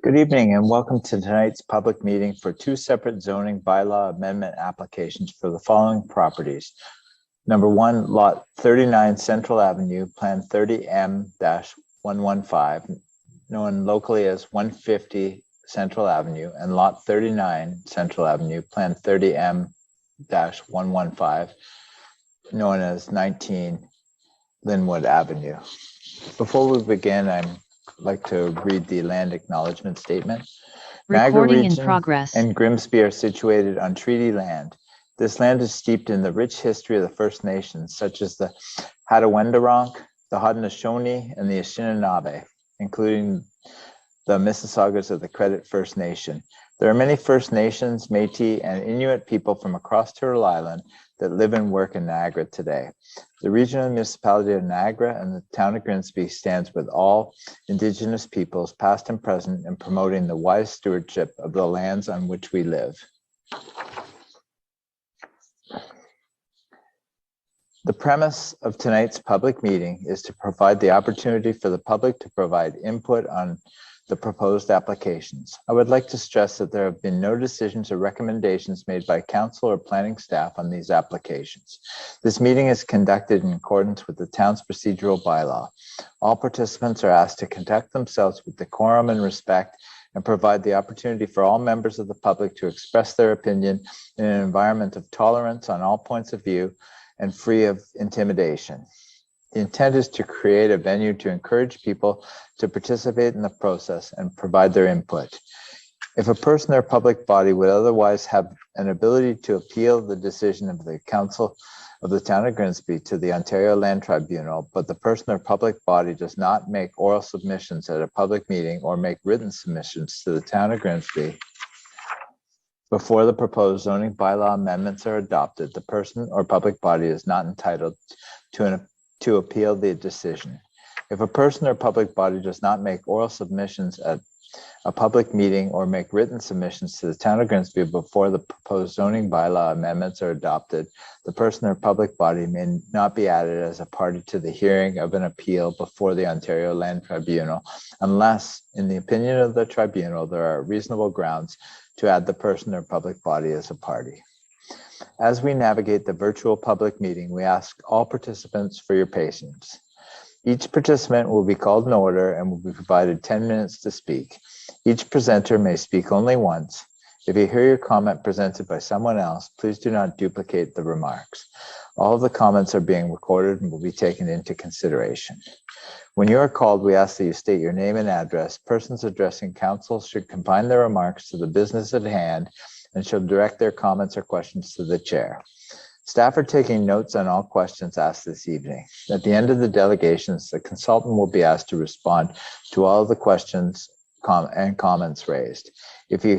Good evening and welcome to tonight's public meeting for two separate zoning bylaw amendment applications for the following properties. Number one, lot 39 Central Avenue, Plan 30M-115, known locally as 150 Central Avenue, and lot 39 Central Avenue, Plan 30M-115, known as 19 Linwood Avenue. Before we begin, I'd like to read the land acknowledgement statement. Recording in Niagara progress. and Grimsby are situated on treaty land. This land is steeped in the rich history of the First Nations, such as the Hattaway-Wendoronk, the Haudenosaunee, and the Anishinaabe, including the Mississaugas of the Credit First Nation. There are many First Nations, Métis, and Inuit people from across Turtle Island that live and work in Niagara today. The regional municipality of Niagara and the town of Grimsby stands with all Indigenous peoples, past and present, in promoting the wise stewardship of the lands on which we live. The premise of tonight's public meeting is to provide the opportunity for the public to provide input on the proposed applications. I would like to stress that there have been no decisions or recommendations made by council or planning staff on these applications. This meeting is conducted in accordance with the town's procedural bylaw. All participants are asked to conduct themselves with decorum and respect and provide the opportunity for all members of the public to express their opinion in an environment of tolerance on all points of view and free of intimidation. The intent is to create a venue to encourage people to participate in the process and provide their input. If a person or public body would otherwise have an ability to appeal the decision of the Council of the Town of Grimsby to the Ontario Land Tribunal, but the person or public body does not make oral submissions at a public meeting or make written submissions to the Town of Grimsby before the proposed zoning bylaw amendments are adopted, the person or public body is not entitled to appeal the decision. If a person or public body does not make oral submissions at a public meeting or make written submissions to the town of Grimsby before the proposed zoning bylaw amendments are adopted, the person or public body may not be added as a party to the hearing of an appeal before the Ontario Land Tribunal, unless, in the opinion of the tribunal, there are reasonable grounds to add the person or public body as a party. As we navigate the virtual public meeting, we ask all participants for your patience. Each participant will be called in order and will be provided 10 minutes to speak. Each presenter may speak only once. If you hear your comment presented by someone else, please do not duplicate the remarks. All of the comments are being recorded and will be taken into consideration. When you are called, we ask that you state your name and address. Persons addressing council should confine their remarks to the business at hand and should direct their comments or questions to the chair. Staff are taking notes on all questions asked this evening. At the end of the delegations, the consultant will be asked to respond to all of the questions and comments raised. If you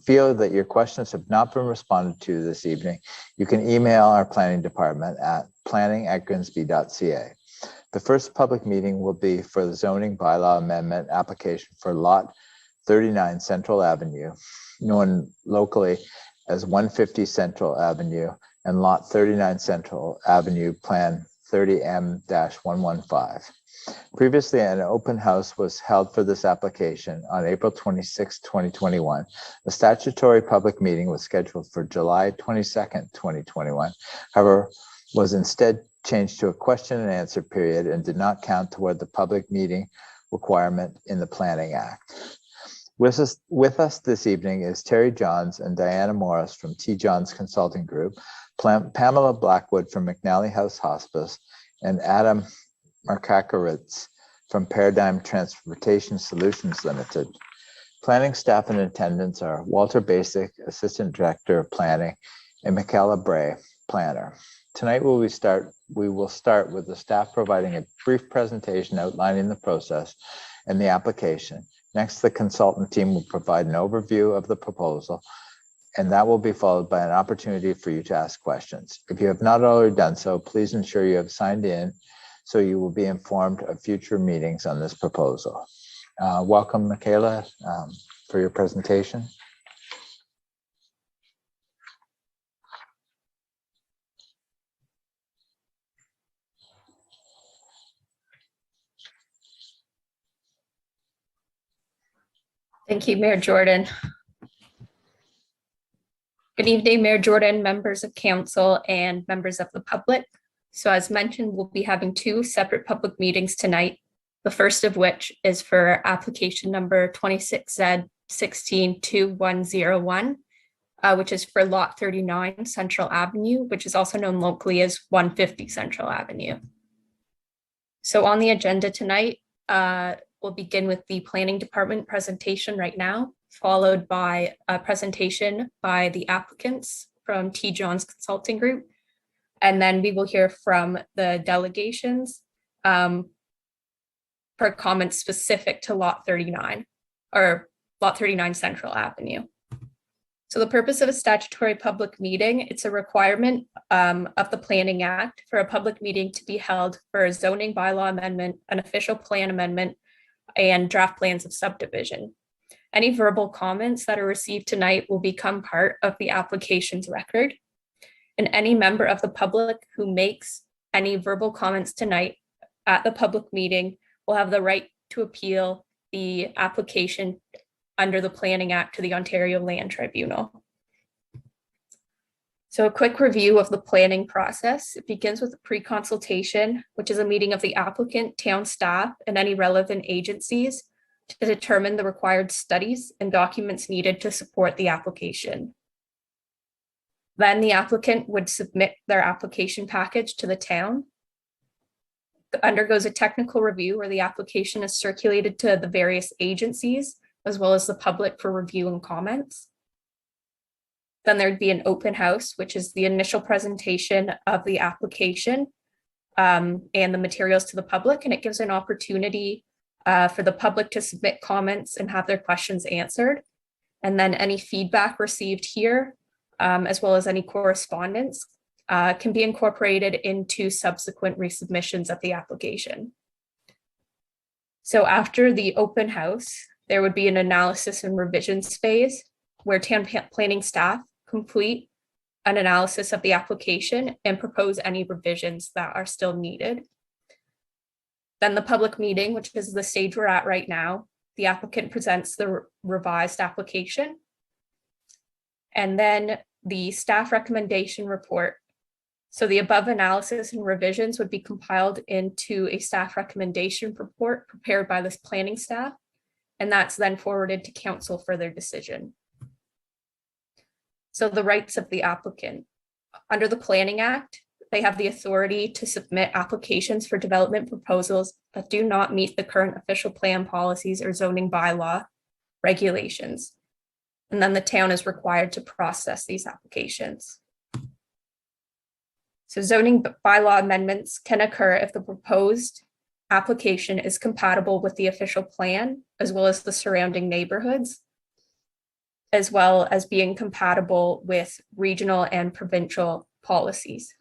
feel that your questions have not been responded to this evening, you can email our planning department at planning@grimsby.ca. The first public meeting will be for the zoning bylaw amendment application for lot 39 Central Avenue, known locally as 150 Central Avenue, and lot 39 Central Avenue, Plan 30M-115. Previously, an open house was held for this application on April 26, 2021. A statutory public meeting was scheduled for July 22nd, 2021. However, was instead changed to a question and answer period and did not count toward the public meeting requirement in the Planning Act. With us this evening is Terry Johns and Diana Morris from T. Johns Consulting Group, Pamela Blackwood from McNally House Hospice, and Adam Markakowitz from Paradigm Transportation Solutions Limited. Planning staff in attendance are Walter Basic, Assistant Director of Planning, and Michaela Bray, Planner. Tonight we will start with the staff providing a brief presentation outlining the process and the application. Next, the consultant team will provide an overview of the proposal, and that will be followed by an opportunity for you to ask questions. If you have not already done so, please ensure you have signed in so you will be informed of future meetings on this proposal. Welcome, Michaela, for your presentation. Thank you, Mayor Jordan. Good evening, Mayor Jordan, members of council, and members of the public. So as mentioned, we'll be having two separate public meetings tonight. The first of which is for application number 26Z162101, which is for lot 39 Central Avenue, which is also known locally as 150 Central Avenue. So on the agenda tonight, we'll begin with the planning department presentation right now, followed by a presentation by the applicants from T. John's Consulting Group. And then we will hear from the delegations for comments specific to lot 39 or lot 39 Central Avenue. So the purpose of a statutory public meeting, it's a requirement of the Planning Act for a public meeting to be held for a zoning bylaw amendment, an official plan amendment, and draft plans of subdivision. Any verbal comments that are received tonight will become part of the application's record. And any member of the public who makes any verbal comments tonight at the public meeting will have the right to appeal the application under the Planning Act to the Ontario Land Tribunal. So a quick review of the planning process. It begins with a pre-consultation, which is a meeting of the applicant, town staff, and any relevant agencies to determine the required studies and documents needed to support the application. Then the applicant would submit their application package to the town. It undergoes a technical review where the application is circulated to the various agencies as well as the public for review and comments. Then there'd be an open house, which is the initial presentation of the application and the materials to the public, and it gives an opportunity for the public to submit comments and have their questions answered. And then any feedback received here, as well as any correspondence, can be incorporated into subsequent resubmissions of the application. So after the open house, there would be an analysis and revisions phase where town planning staff complete an analysis of the application and propose any revisions that are still needed. Then the public meeting, which is the stage we're at right now, the applicant presents the revised application. And then the staff recommendation report. So the above analysis and revisions would be compiled into a staff recommendation report prepared by this planning staff. And that's then forwarded to council for their decision. So the rights of the applicant. Under the Planning Act, they have the authority to submit applications for development proposals that do not meet the current official plan policies or zoning bylaw regulations. And then the town is required to process these applications. So zoning bylaw amendments can occur if the proposed application is compatible with the official plan, as well as the surrounding neighborhoods, as well as being compatible with regional and provincial policies.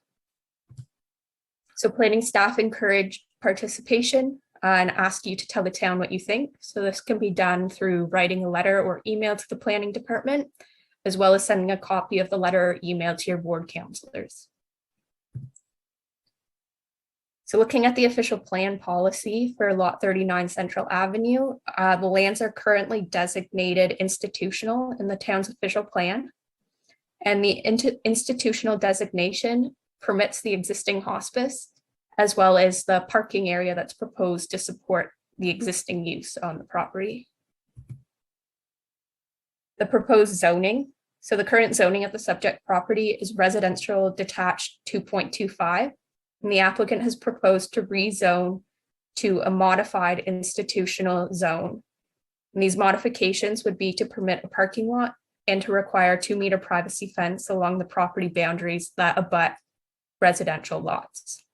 So planning staff encourage participation and ask you to tell the town what you think. So this can be done through writing a letter or email to the planning department, as well as sending a copy of the letter or email to your ward councillors. So looking at the official plan policy for lot 39 Central Avenue, the lands are currently designated institutional in the town's official plan. And the institutional designation permits the existing hospice, as well as the parking area that's proposed to support the existing use on the property. The proposed zoning. So the current zoning of the subject property is residential detached 2.25. And the applicant has proposed to rezone to a modified institutional zone. And these modifications would be to permit a parking lot and to require a 2-meter privacy fence along the property boundaries that abut residential lots.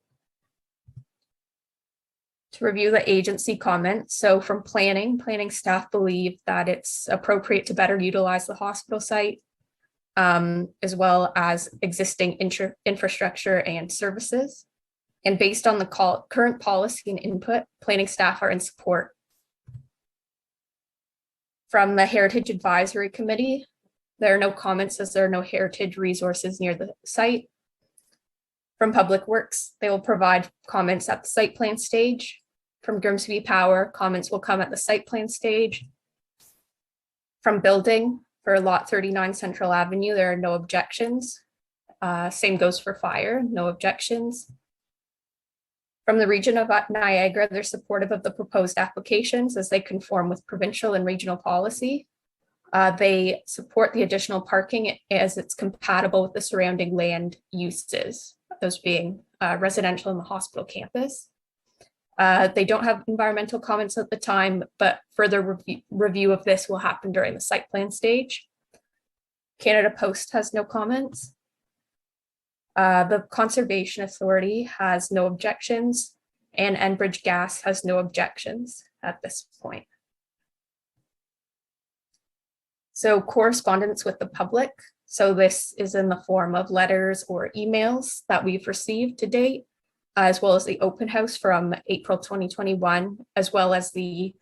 To review the agency comments, so from planning staff believe that it's appropriate to better utilize the hospital site, as well as existing infrastructure and services. And based on the current policy and input, planning staff are in support. From the Heritage Advisory Committee, there are no comments as there are no heritage resources near the site. From Public Works, they will provide comments at the site plan stage. From Grimsby Power, comments will come at the site plan stage. From building for lot 39 Central Avenue, there are no objections. Same goes for fire, no objections. From the region of Niagara, they're supportive of the proposed applications as they conform with provincial and regional policy. They support the additional parking as it's compatible with the surrounding land uses, those being residential and the hospital campus. They don't have environmental comments at the time, but further review of this will happen during the site plan stage. Canada Post has no comments. The Conservation Authority has no objections, and Enbridge Gas has no objections at this point. So correspondence with the public. So this is in the form of letters or emails that we've received to date, as well as the open house from April 2021, as well as the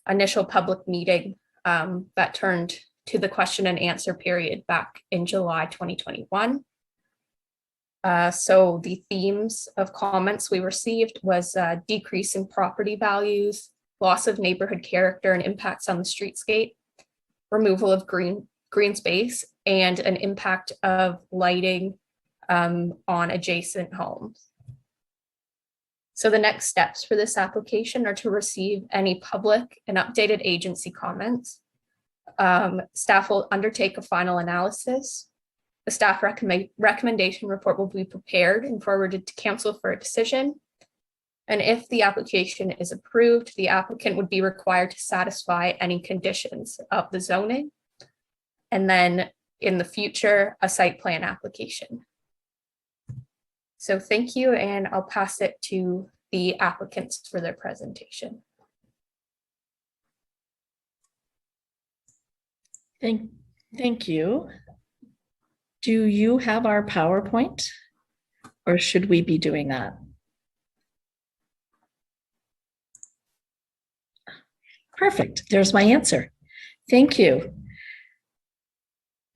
initial public meeting that turned to the question and answer period back in July 2021. So the themes of comments we received was decrease in property values, loss of neighborhood character and impacts on the streetscape, removal of green space, and an impact of lighting on adjacent homes. So the next steps for this application are to receive any public and updated agency comments. Staff will undertake a final analysis. The staff recommendation report will be prepared and forwarded to council for a decision. And if the application is approved, the applicant would be required to satisfy any conditions of the zoning. And then in the future, a site plan application. So thank you, and I'll pass it to the applicants for their presentation. Thank you. Do you have our PowerPoint, or should we be doing that? Perfect. There's my answer. Thank you.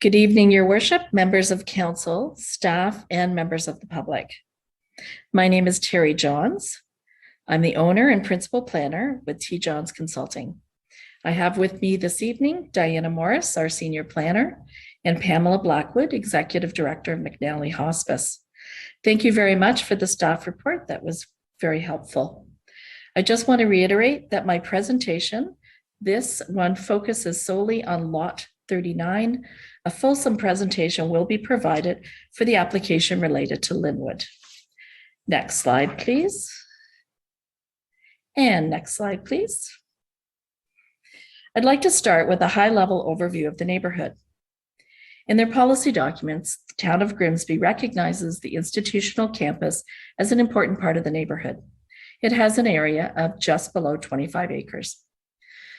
Good evening, Your Worship, members of council, staff, and members of the public. My name is Terry Johns. I'm the owner and principal planner with T. Johns Consulting. I have with me this evening Diana Morris, our senior planner, and Pamela Blackwood, executive director of McNally Hospice. Thank you very much for the staff report. That was very helpful. I just want to reiterate that my presentation, this one focuses solely on lot 39. A fulsome presentation will be provided for the application related to Linwood. Next slide, please. And next slide, please. I'd like to start with a high-level overview of the neighborhood. In their policy documents, the town of Grimsby recognizes the institutional campus as an important part of the neighborhood. It has an area of just below 25 acres.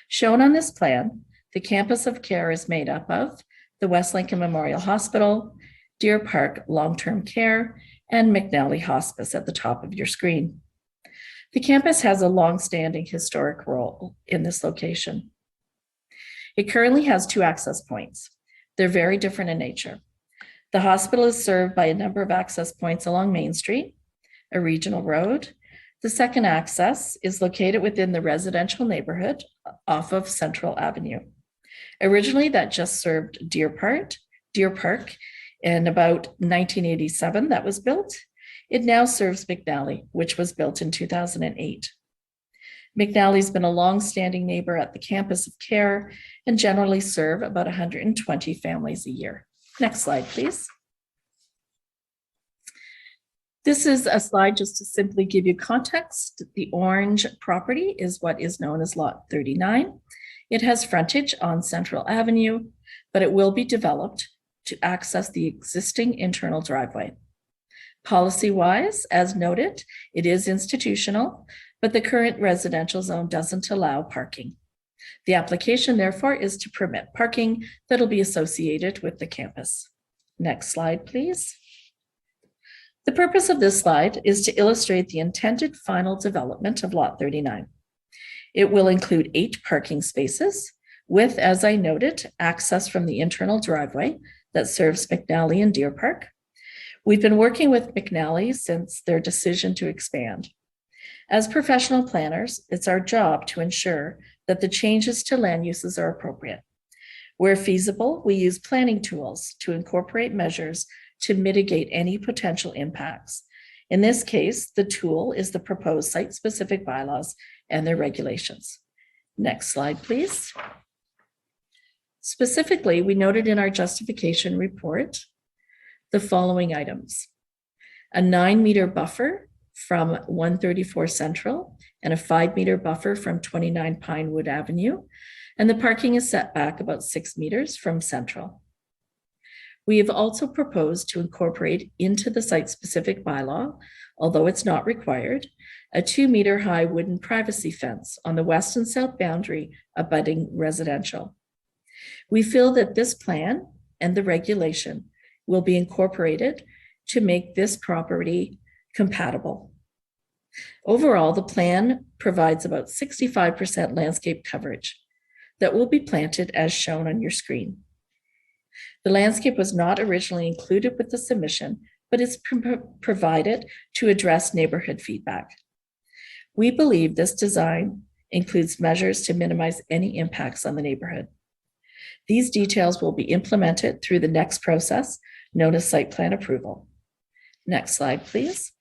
Shown on this plan, the campus of care is made up of the West Lincoln Memorial Hospital, Deer Park Long-Term Care, and McNally Hospice at the top of your screen. The campus has a long-standing historic role in this location. It currently has 2 access points. They're very different in nature. The hospital is served by a number of access points along Main Street, a regional road. The second access is located within the residential neighborhood off of Central Avenue. Originally, that just served Deer Park. In about 1987, that was built. It now serves McNally, which was built in 2008. McNally's been a long-standing neighbor at the campus of care and generally serve about 120 families a year. Next slide, please. This is a slide just to simply give you context. The orange property is what is known as Lot 39. It has frontage on Central Avenue, but it will be developed to access the existing internal driveway. Policy-wise, as noted, it is institutional, but the current residential zone doesn't allow parking. The application, therefore, is to permit parking that'll be associated with the campus. Next slide, please. The purpose of this slide is to illustrate the intended final development of Lot 39. It will include 8 parking spaces with, as I noted, access from the internal driveway that serves McNally and Deer Park. We've been working with McNally since their decision to expand. As professional planners, it's our job to ensure that the changes to land uses are appropriate. Where feasible, we use planning tools to incorporate measures to mitigate any potential impacts. In this case, the tool is the proposed site-specific bylaws and their regulations. Next slide, please. Specifically, we noted in our justification report the following items: a 9-meter buffer from 134 Central and a 5-meter buffer from 29 Pinewood Avenue, and the parking is set back about 6 meters from Central. We have also proposed to incorporate into the site-specific bylaw, although it's not required, a 2-meter high wooden privacy fence on the west and south boundary abutting residential. We feel that this plan and the regulation will be incorporated to make this property compatible. Overall, the plan provides about 65% landscape coverage that will be planted as shown on your screen. The landscape was not originally included with the submission, but it's provided to address neighborhood feedback. We believe this design includes measures to minimize any impacts on the neighborhood. These details will be implemented through the next process, known as site plan approval. Next slide, please.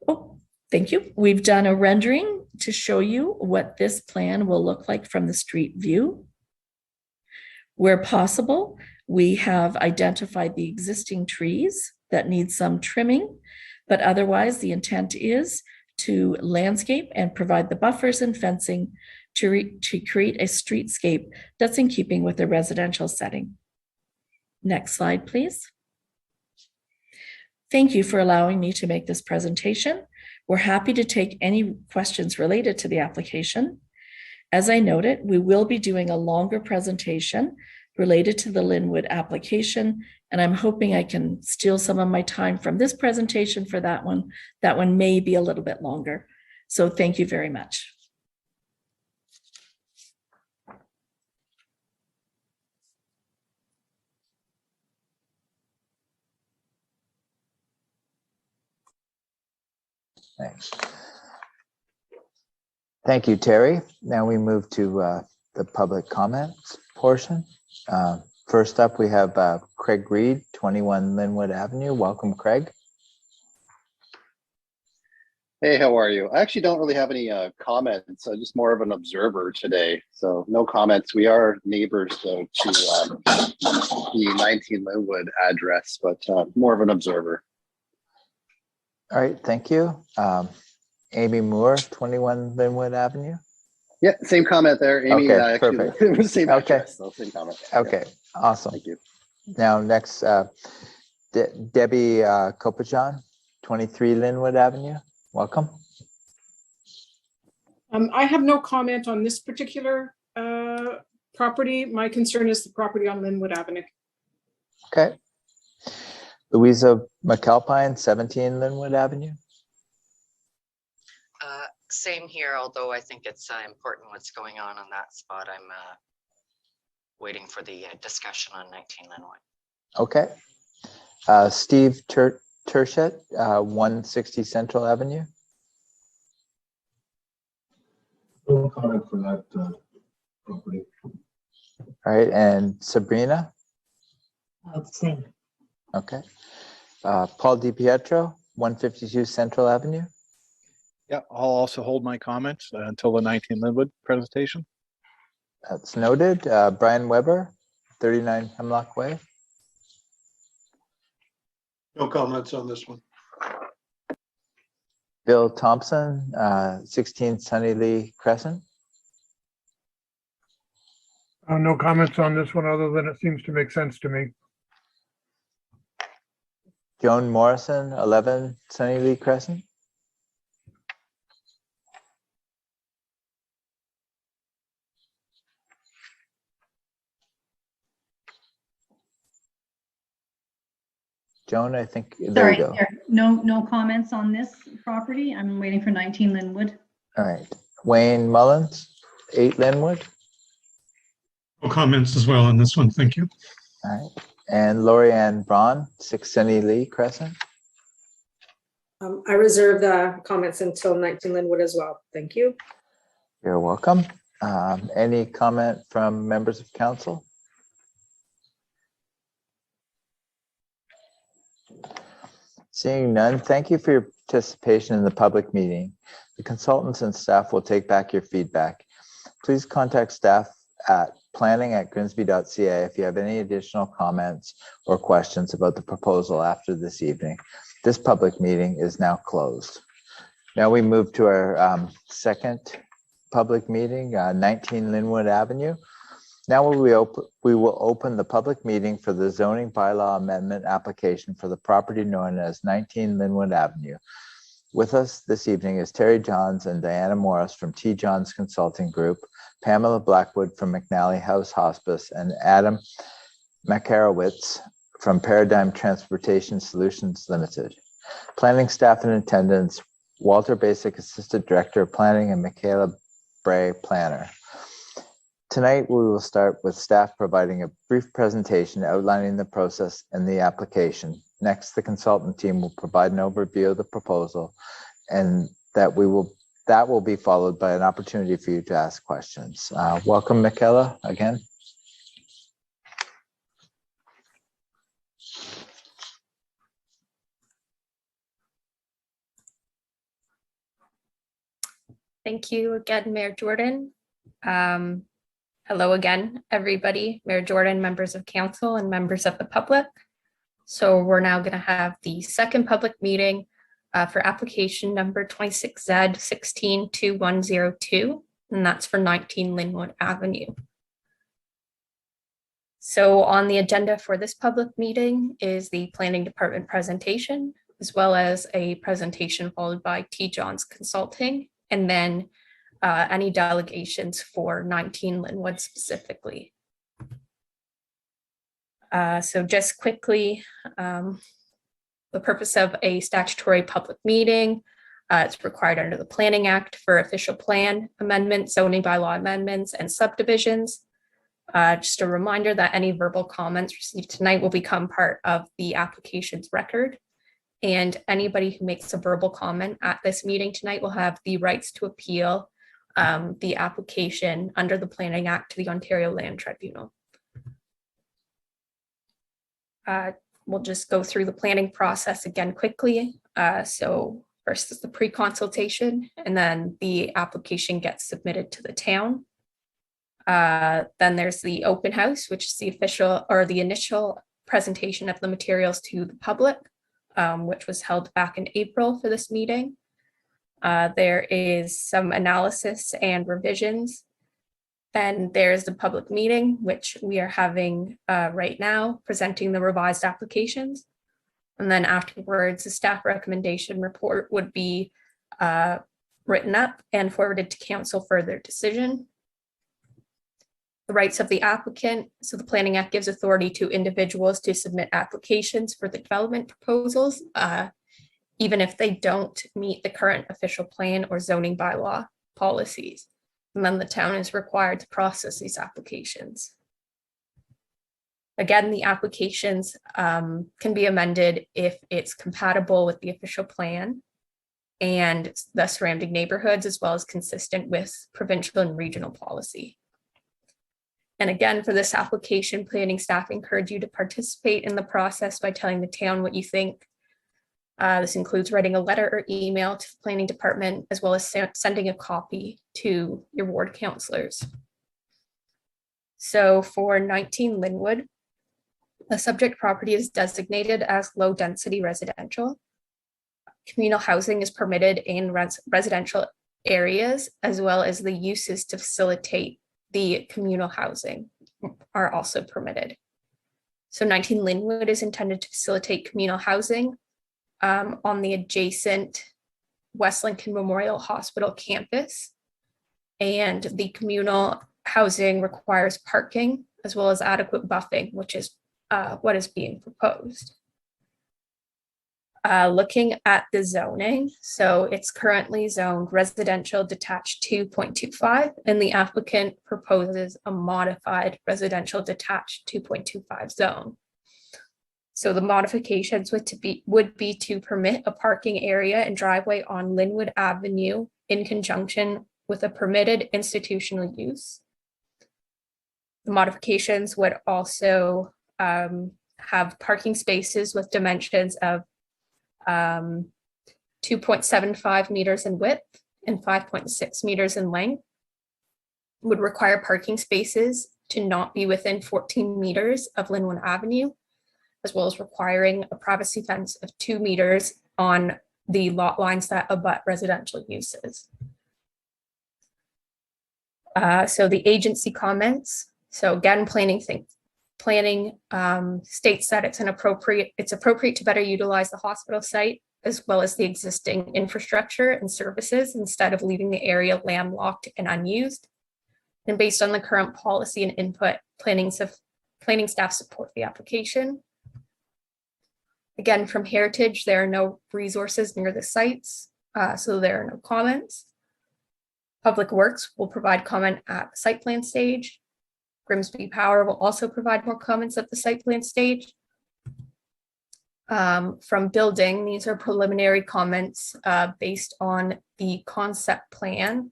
Oh, thank you. We've done a rendering to show you what this plan will look like from the street view. Where possible, we have identified the existing trees that need some trimming, but otherwise the intent is to landscape and provide the buffers and fencing to create a streetscape that's in keeping with the residential setting. Next slide, please. Thank you for allowing me to make this presentation. We're happy to take any questions related to the application. As I noted, we will be doing a longer presentation related to the Linwood application, and I'm hoping I can steal some of my time from this presentation for that one. That one may be a little bit longer. So thank you very much. Thanks. Thank you, Terry. Now we move to the public comments portion. First up, we have Craig Reed, 21 Linwood Avenue. Welcome, Craig. Hey, how are you? I actually don't really have any comments. I'm just more of an observer today. So no comments. We are neighbors though to the 19 Linwood address, but more of an observer. All right, thank you. Amy Moore, 21 Linwood Avenue. Yeah, same comment there, Amy. Okay, perfect. It was same Okay. address, so same comment. Okay, awesome. Thank you. Now next, Debbie Kopajan, 23 Linwood Avenue. Welcome. I have no comment on this particular property. My concern is the property on Linwood Avenue. Okay. Louisa McAlpine, 17 Linwood Avenue. Same here, although I think it's important what's going on that spot. I'm waiting for the discussion on 19 Linwood. Okay. Steve Turchett, 160 Central Avenue. No comment for that property. All right, and Sabrina. Same. Okay. Paul DiPietro, 152 Central Avenue. Yeah, I'll also hold my comments until the 19 Linwood presentation. That's noted. Brian Weber, 39 Hemlock Way. No comments on this one. Bill Thompson, 16 Sunny Lee Crescent. No comments on this one, other than it seems to make sense to me. Joan Morrison, 11 Sunny Lee Crescent. Joan, I think there Sorry, you go. no comments on this property. I'm waiting for 19 Linwood. All right. Wayne Mullins, 8 Linwood. No comments as well on this one. Thank you. All right. And Lori Ann Braun, 6 Sunny Lee Crescent. I reserve the comments until 19 Linwood as well. Thank you. You're welcome. Any comment from members of council? Seeing none, thank you for your participation in the public meeting. The consultants and staff will take back your feedback. Please contact staff at planning@grimsby.ca if you have any additional comments or questions about the proposal after this evening. This public meeting is now closed. Now we move to our second public meeting, 19 Linwood Avenue. Now we will open the public meeting for the zoning bylaw amendment application for the property known as 19 Linwood Avenue. With us this evening is Terry Johns and Diana Morris from T. Johns Consulting Group, Pamela Blackwood from McNally House Hospice, and Adam Makarowitz from Paradigm Transportation Solutions Limited. Planning staff in attendance, Walter Basic, Assistant Director of Planning, and Michaela Bray, Planner. Tonight, we will start with staff providing a brief presentation outlining the process and the application. Next, the consultant team will provide an overview of the proposal, and that will be followed by an opportunity for you to ask questions. Welcome, Michaela, again. Thank you again, Mayor Jordan. Hello again, everybody, Mayor Jordan, members of council, and members of the public. So we're now going to have the second public meeting for application number 26Z 162102, and that's for 19 Linwood Avenue. So on the agenda for this public meeting is the planning department presentation, as well as a presentation followed by T. Johns Consulting, and then any delegations for 19 Linwood specifically. So just quickly, the purpose of a statutory public meeting, it's required under the Planning Act for official plan amendments, zoning bylaw amendments, and subdivisions. Just a reminder that any verbal comments received tonight will become part of the application's record. And anybody who makes a verbal comment at this meeting tonight will have the rights to appeal the application under the Planning Act to the Ontario Land Tribunal. We'll just go through the planning process again quickly. So first is the pre-consultation, and then the application gets submitted to the town. Then there's the open house, which is the official or the initial presentation of the materials to the public, which was held back in April for this meeting. There is some analysis and revisions. Then there's the public meeting, which we are having right now, presenting the revised applications. And then afterwards, the staff recommendation report would be written up and forwarded to council for their decision. The rights of the applicant. So the Planning Act gives authority to individuals to submit applications for the development proposals, even if they don't meet the current official plan or zoning bylaw policies. And then the town is required to process these applications. Again, the applications can be amended if it's compatible with the official plan and the surrounding neighborhoods, as well as consistent with provincial and regional policy. And again, for this application, planning staff encourage you to participate in the process by telling the town what you think. This includes writing a letter or email to the planning department, as well as sending a copy to your ward councillors. So for 19 Linwood, the subject property is designated as low density residential. Communal housing is permitted in residential areas, as well as the uses to facilitate the communal housing are also permitted. So 19 Linwood is intended to facilitate communal housing on the adjacent West Lincoln Memorial Hospital campus. And the communal housing requires parking as well as adequate buffing, which is what is being proposed. Looking at the zoning, so it's currently zoned residential detached 2.25, and the applicant proposes a modified residential detached 2.25 zone. So the modifications would be to permit a parking area and driveway on Linwood Avenue in conjunction with a permitted institutional use. The modifications would also have parking spaces with dimensions of 2.75 meters in width and 5.6 meters in length. Would require parking spaces to not be within 14 meters of Linwood Avenue, as well as requiring a privacy fence of 2 meters on the lot lines that abut residential uses. So the agency comments. So again, planning states that it's appropriate to better utilize the hospital site as well as the existing infrastructure and services instead of leaving the area landlocked and unused. And based on the current policy and input, planning staff support the application. Again, from Heritage, there are no resources near the sites, so there are no comments. Public Works will provide comment at the site plan stage. Grimsby Power will also provide more comments at the site plan stage. From Building, these are preliminary comments based on the concept plan,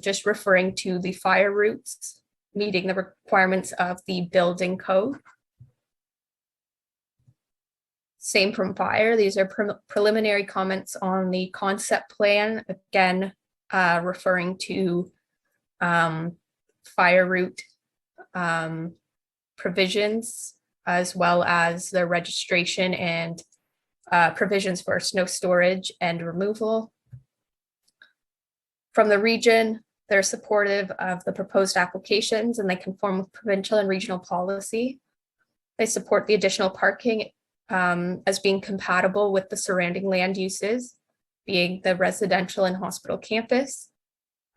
just referring to the fire routes, meeting the requirements of the building code. Same from Fire, these are preliminary comments on the concept plan, again, referring to fire route provisions, as well as the registration and provisions for snow storage and removal. From the region, they're supportive of the proposed applications and they conform with provincial and regional policy. They support the additional parking as being compatible with the surrounding land uses, being the residential and hospital campus.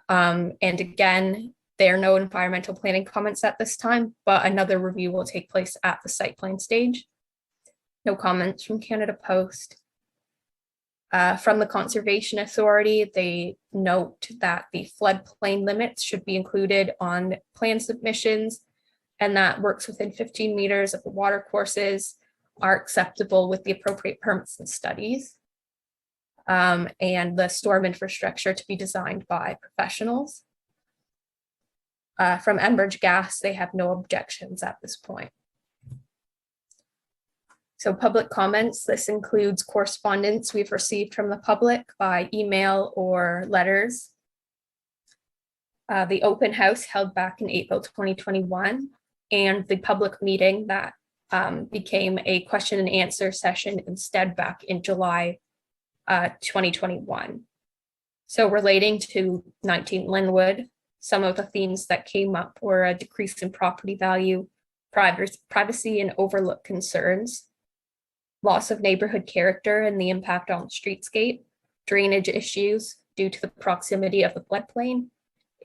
And again, there are no environmental planning comments at this time, but another review will take place at the site plan stage. No comments from Canada Post. From the Conservation Authority, they note that the floodplain limits should be included on plan submissions, and that works within 15 meters of the watercourses are acceptable with the appropriate permits and studies. And the storm infrastructure to be designed by professionals. From Enbridge Gas, they have no objections at this point. So public comments, this includes correspondence we've received from the public by email or letters. The open house held back in April 2021, and the public meeting that became a question and answer session instead back in July 2021. So relating to 19 Linwood, some of the themes that came up were a decrease in property value, privacy and overlook concerns, loss of neighborhood character and the impact on the streetscape, drainage issues due to the proximity of the floodplain,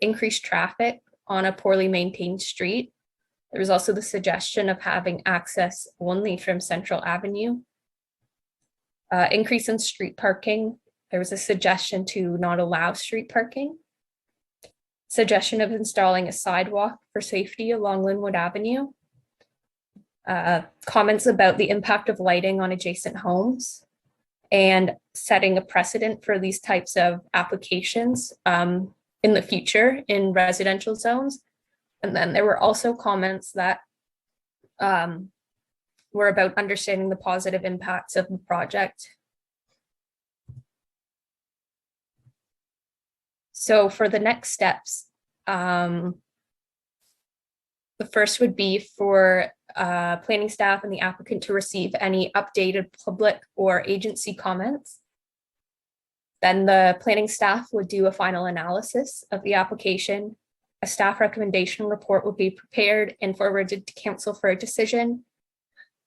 increased traffic on a poorly maintained street. There was also the suggestion of having access only from Central Avenue. Increase in street parking. There was a suggestion to not allow street parking. Suggestion of installing a sidewalk for safety along Linwood Avenue. Comments about the impact of lighting on adjacent homes and setting a precedent for these types of applications in the future in residential zones. And then there were also comments that were about understanding the positive impacts of the project. So for the next steps, the first would be for planning staff and the applicant to receive any updated public or agency comments. Then the planning staff would do a final analysis of the application. A staff recommendation report will be prepared and forwarded to council for a decision.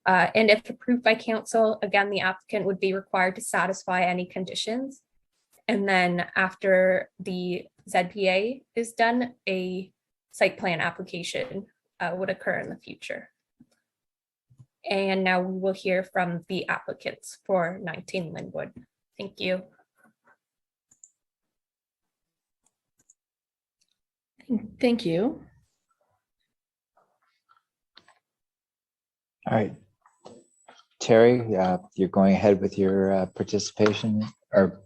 And if approved by council, again, the applicant would be required to satisfy any conditions. And then after the ZPA is done, a site plan application would occur in the future. And now we will hear from the applicants for 19 Linwood. Thank you. Thank you. All right. Terry, you're going ahead with your participation or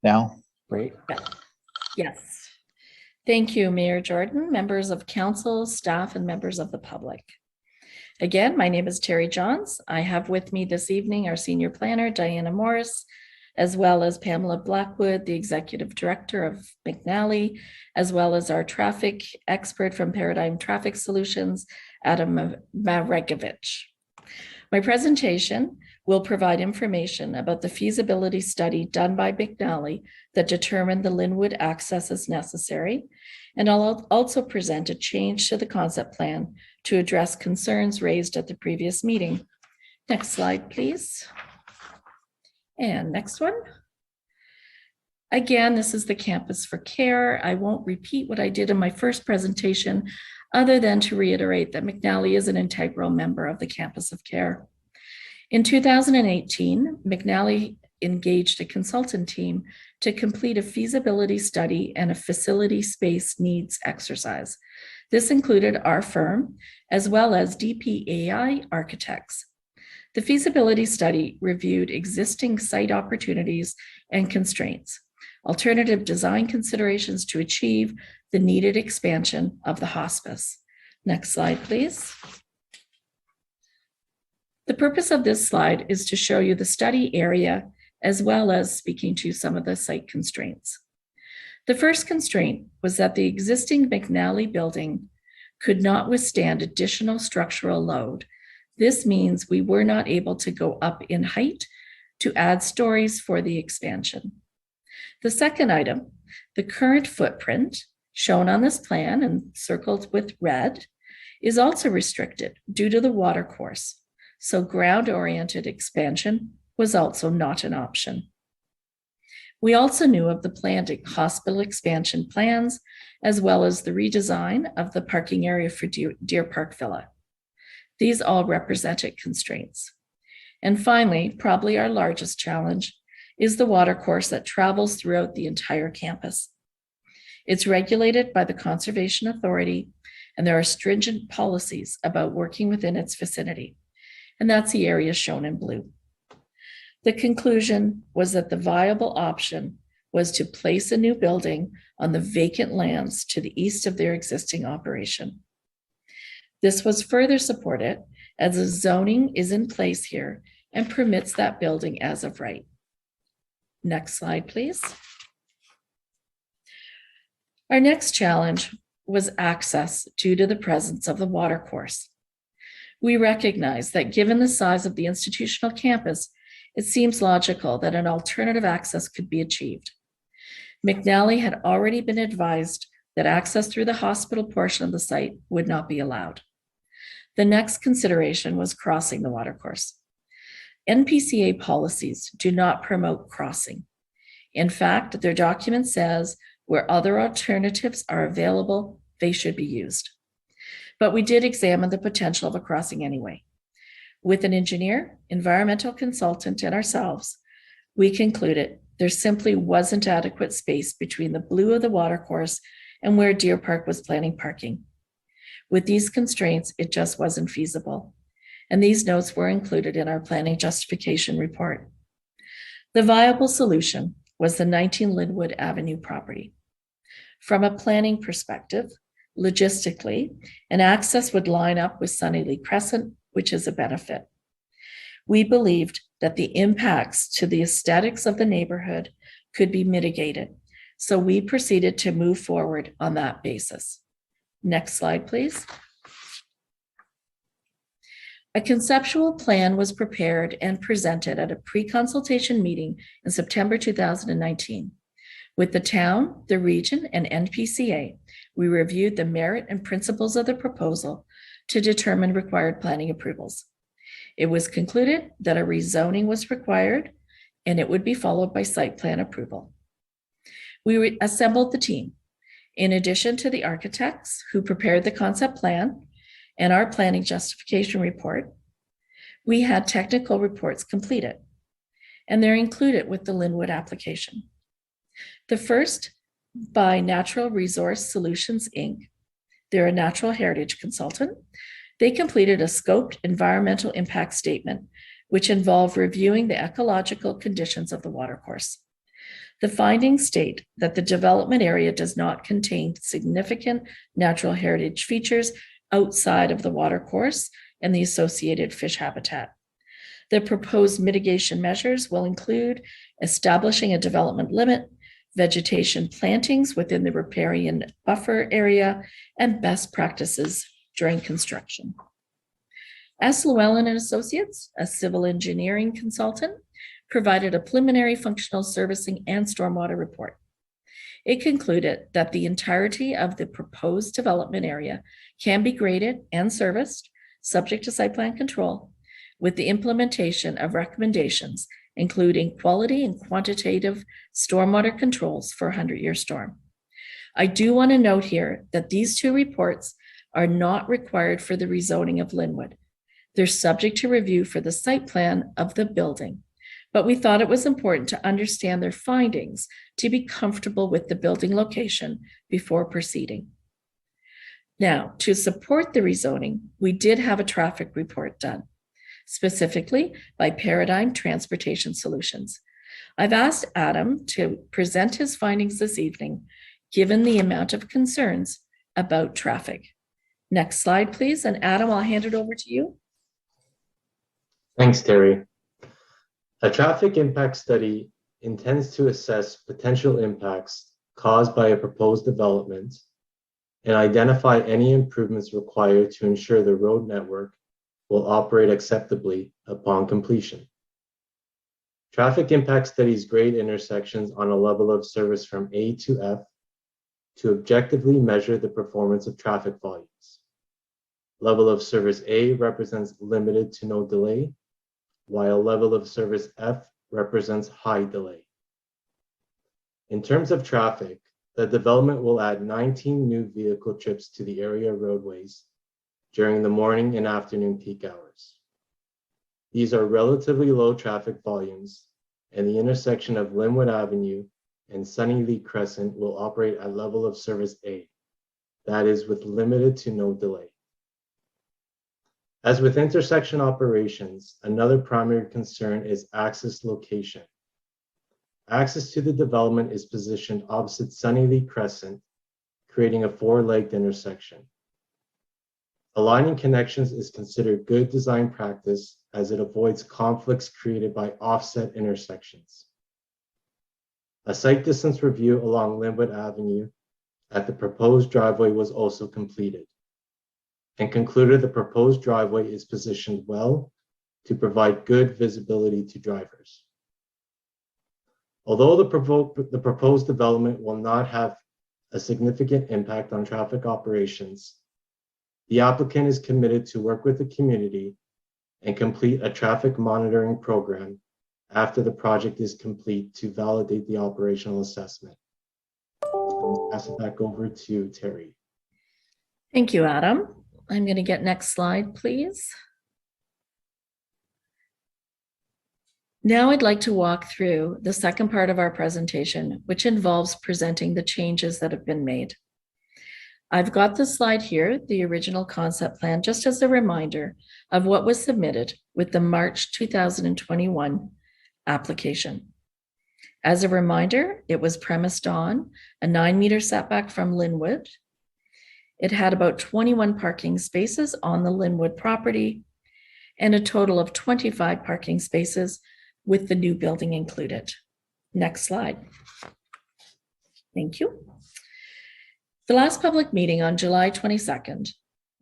now? Great. Yes. Thank you, Mayor Jordan, members of council, staff, and members of the public. Again, my name is Terry Johns. I have with me this evening our senior planner, Diana Morris, as well as Pamela Blackwood, the executive director of McNally, as well as our traffic expert from Paradigm Traffic Solutions, Adam Maregovich. My presentation will provide information about the feasibility study done by McNally that determined the Linwood access is necessary, and I'll also present a change to the concept plan to address concerns raised at the previous meeting. Next slide, please. And next one. Again, this is the Campus for Care. I won't repeat what I did in my first presentation, other than to reiterate that McNally is an integral member of the Campus of Care. In 2018, McNally engaged a consultant team to complete a feasibility study and a facility space needs exercise. This included our firm, as well as DPAI architects. The feasibility study reviewed existing site opportunities and constraints, alternative design considerations to achieve the needed expansion of the hospice. Next slide, please. The purpose of this slide is to show you the study area, as well as speaking to some of the site constraints. The first constraint was that the existing McNally building could not withstand additional structural load. This means we were not able to go up in height to add stories for the expansion. The second item, the current footprint shown on this plan and circled with red, is also restricted due to the watercourse. So ground-oriented expansion was also not an option. We also knew of the planned hospital expansion plans, as well as the redesign of the parking area for Deer Park Villa. These all represented constraints. And finally, probably our largest challenge is the watercourse that travels throughout the entire campus. It's regulated by the Conservation Authority, and there are stringent policies about working within its vicinity. And that's the area shown in blue. The conclusion was that the viable option was to place a new building on the vacant lands to the east of their existing operation. This was further supported as the zoning is in place here and permits that building as of right. Next slide, please. Our next challenge was access due to the presence of the watercourse. We recognize that given the size of the institutional campus, it seems logical that an alternative access could be achieved. McNally had already been advised that access through the hospital portion of the site would not be allowed. The next consideration was crossing the watercourse. NPCA policies do not promote crossing. In fact, their document says where other alternatives are available, they should be used. But we did examine the potential of a crossing anyway. With an engineer, environmental consultant, and ourselves, we concluded there simply wasn't adequate space between the blue of the watercourse and where Deer Park was planning parking. With these constraints, it just wasn't feasible. And these notes were included in our planning justification report. The viable solution was the 19 Linwood Avenue property. From a planning perspective, logistically, an access would line up with Sunnylee Crescent, which is a benefit. We believed that the impacts to the aesthetics of the neighborhood could be mitigated, so we proceeded to move forward on that basis. Next slide, please. A conceptual plan was prepared and presented at a pre-consultation meeting in September 2019. With the town, the region, and NPCA, we reviewed the merit and principles of the proposal to determine required planning approvals. It was concluded that a rezoning was required and it would be followed by site plan approval. We assembled the team. In addition to the architects who prepared the concept plan and our planning justification report, we had technical reports completed, and they're included with the Linwood application. The first by Natural Resource Solutions, Inc. They're a natural heritage consultant. They completed a scoped environmental impact statement, which involved reviewing the ecological conditions of the watercourse. The findings state that the development area does not contain significant natural heritage features outside of the watercourse and the associated fish habitat. The proposed mitigation measures will include establishing a development limit, vegetation plantings within the riparian buffer area, and best practices during construction. S. Llewellyn and Associates, a civil engineering consultant, provided a preliminary functional servicing and stormwater report. It concluded that the entirety of the proposed development area can be graded and serviced, subject to site plan control, with the implementation of recommendations, including quality and quantitative stormwater controls for a 100-year storm. I do want to note here that these two reports are not required for the rezoning of Linwood. They're subject to review for the site plan of the building, but we thought it was important to understand their findings to be comfortable with the building location before proceeding. Now, to support the rezoning, we did have a traffic report done, specifically by Paradigm Transportation Solutions. I've asked Adam to present his findings this evening, given the amount of concerns about traffic. Next slide, please. And Adam, I'll hand it over to you. Thanks, Terry. A traffic impact study intends to assess potential impacts caused by a proposed development and identify any improvements required to ensure the road network will operate acceptably upon completion. Traffic impact studies grade intersections on a level of service from A to F to objectively measure the performance of traffic volumes. Level of service A represents limited to no delay, while level of service F represents high delay. In terms of traffic, the development will add 19 new vehicle trips to the area roadways during the morning and afternoon peak hours. These are relatively low traffic volumes, and the intersection of Linwood Avenue and Sunnylee Crescent will operate at level of service A, that is with limited to no delay. As with intersection operations, another primary concern is access location. Access to the development is positioned opposite Sunnylee Crescent, creating a four-legged intersection. Aligning connections is considered good design practice as it avoids conflicts created by offset intersections. A site distance review along Linwood Avenue at the proposed driveway was also completed and concluded the proposed driveway is positioned well to provide good visibility to drivers. Although the proposed development will not have a significant impact on traffic operations, the applicant is committed to work with the community and complete a traffic monitoring program after the project is complete to validate the operational assessment. I'll pass it back over to Terry. Thank you, Adam. I'm going to get next slide, please. Now I'd like to walk through the second part of our presentation, which involves presenting the changes that have been made. I've got the slide here, the original concept plan, just as a reminder of what was submitted with the March 2021 application. As a reminder, it was premised on a 9-meter setback from Linwood. It had about 21 parking spaces on the Linwood property and a total of 25 parking spaces with the new building included. Next slide. Thank you. The last public meeting on July 22nd,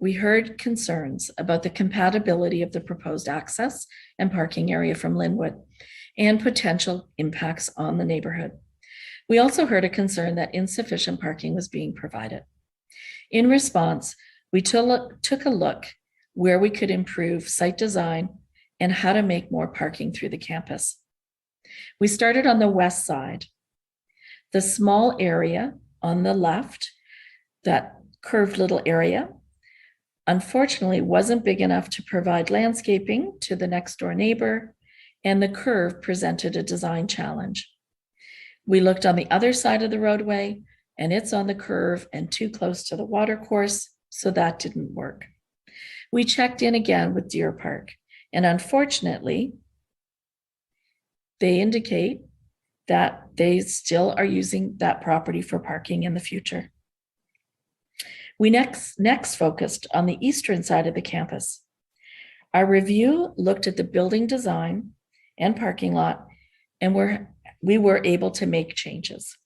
we heard concerns about the compatibility of the proposed access and parking area from Linwood and potential impacts on the neighborhood. We also heard a concern that insufficient parking was being provided. In response, we took a look where we could improve site design and how to make more parking through the campus. We started on the west side. The small area on the left, that curved little area, unfortunately wasn't big enough to provide landscaping to the next door neighbor, and the curve presented a design challenge. We looked on the other side of the roadway, and it's on the curve and too close to the watercourse, so that didn't work. We checked in again with Deer Park, and unfortunately, they indicate that they still are using that property for parking in the future. We next focused on the eastern side of the campus. Our review looked at the building design and parking lot, and we were able to make changes.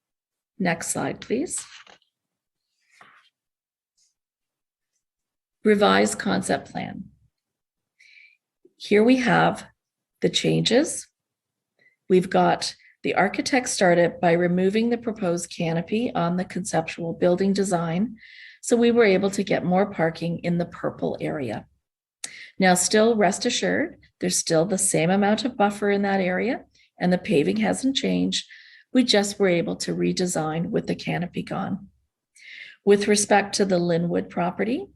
Next slide, please. Revised concept plan. Here we have the changes. We've got the architect started by removing the proposed canopy on the conceptual building design, so we were able to get more parking in the purple area. Now, still rest assured, there's still the same amount of buffer in that area, and the paving hasn't changed. We just were able to redesign with the canopy gone. With respect to the Linwood property,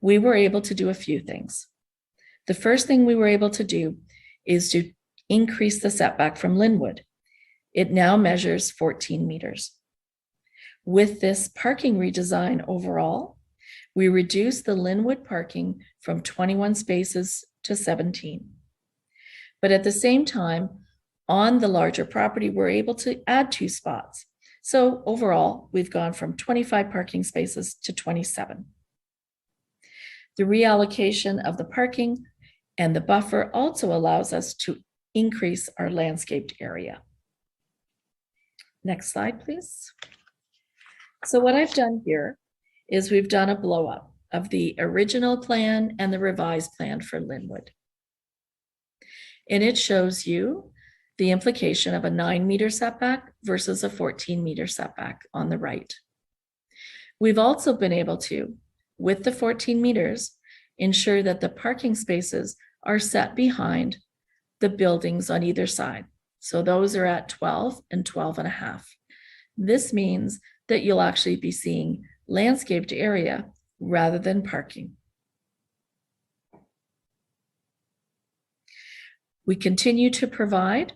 we were able to do a few things. The first thing we were able to do is to increase the setback from Linwood. It now measures 14 meters. With this parking redesign overall, we reduced the Linwood parking from 21 spaces to 17. But at the same time, on the larger property, we're able to add 2 spots. So overall, we've gone from 25 parking spaces to 27. The reallocation of the parking and the buffer also allows us to increase our landscaped area. Next slide, please. So what I've done here is we've done a blow up of the original plan and the revised plan for Linwood. And it shows you the implication of a 9-meter setback versus a 14-meter setback on the right. We've also been able to, with the 14 meters, ensure that the parking spaces are set behind the buildings on either side. So those are at 12 and 12 and a half. This means that you'll actually be seeing landscaped area rather than parking. We continue to provide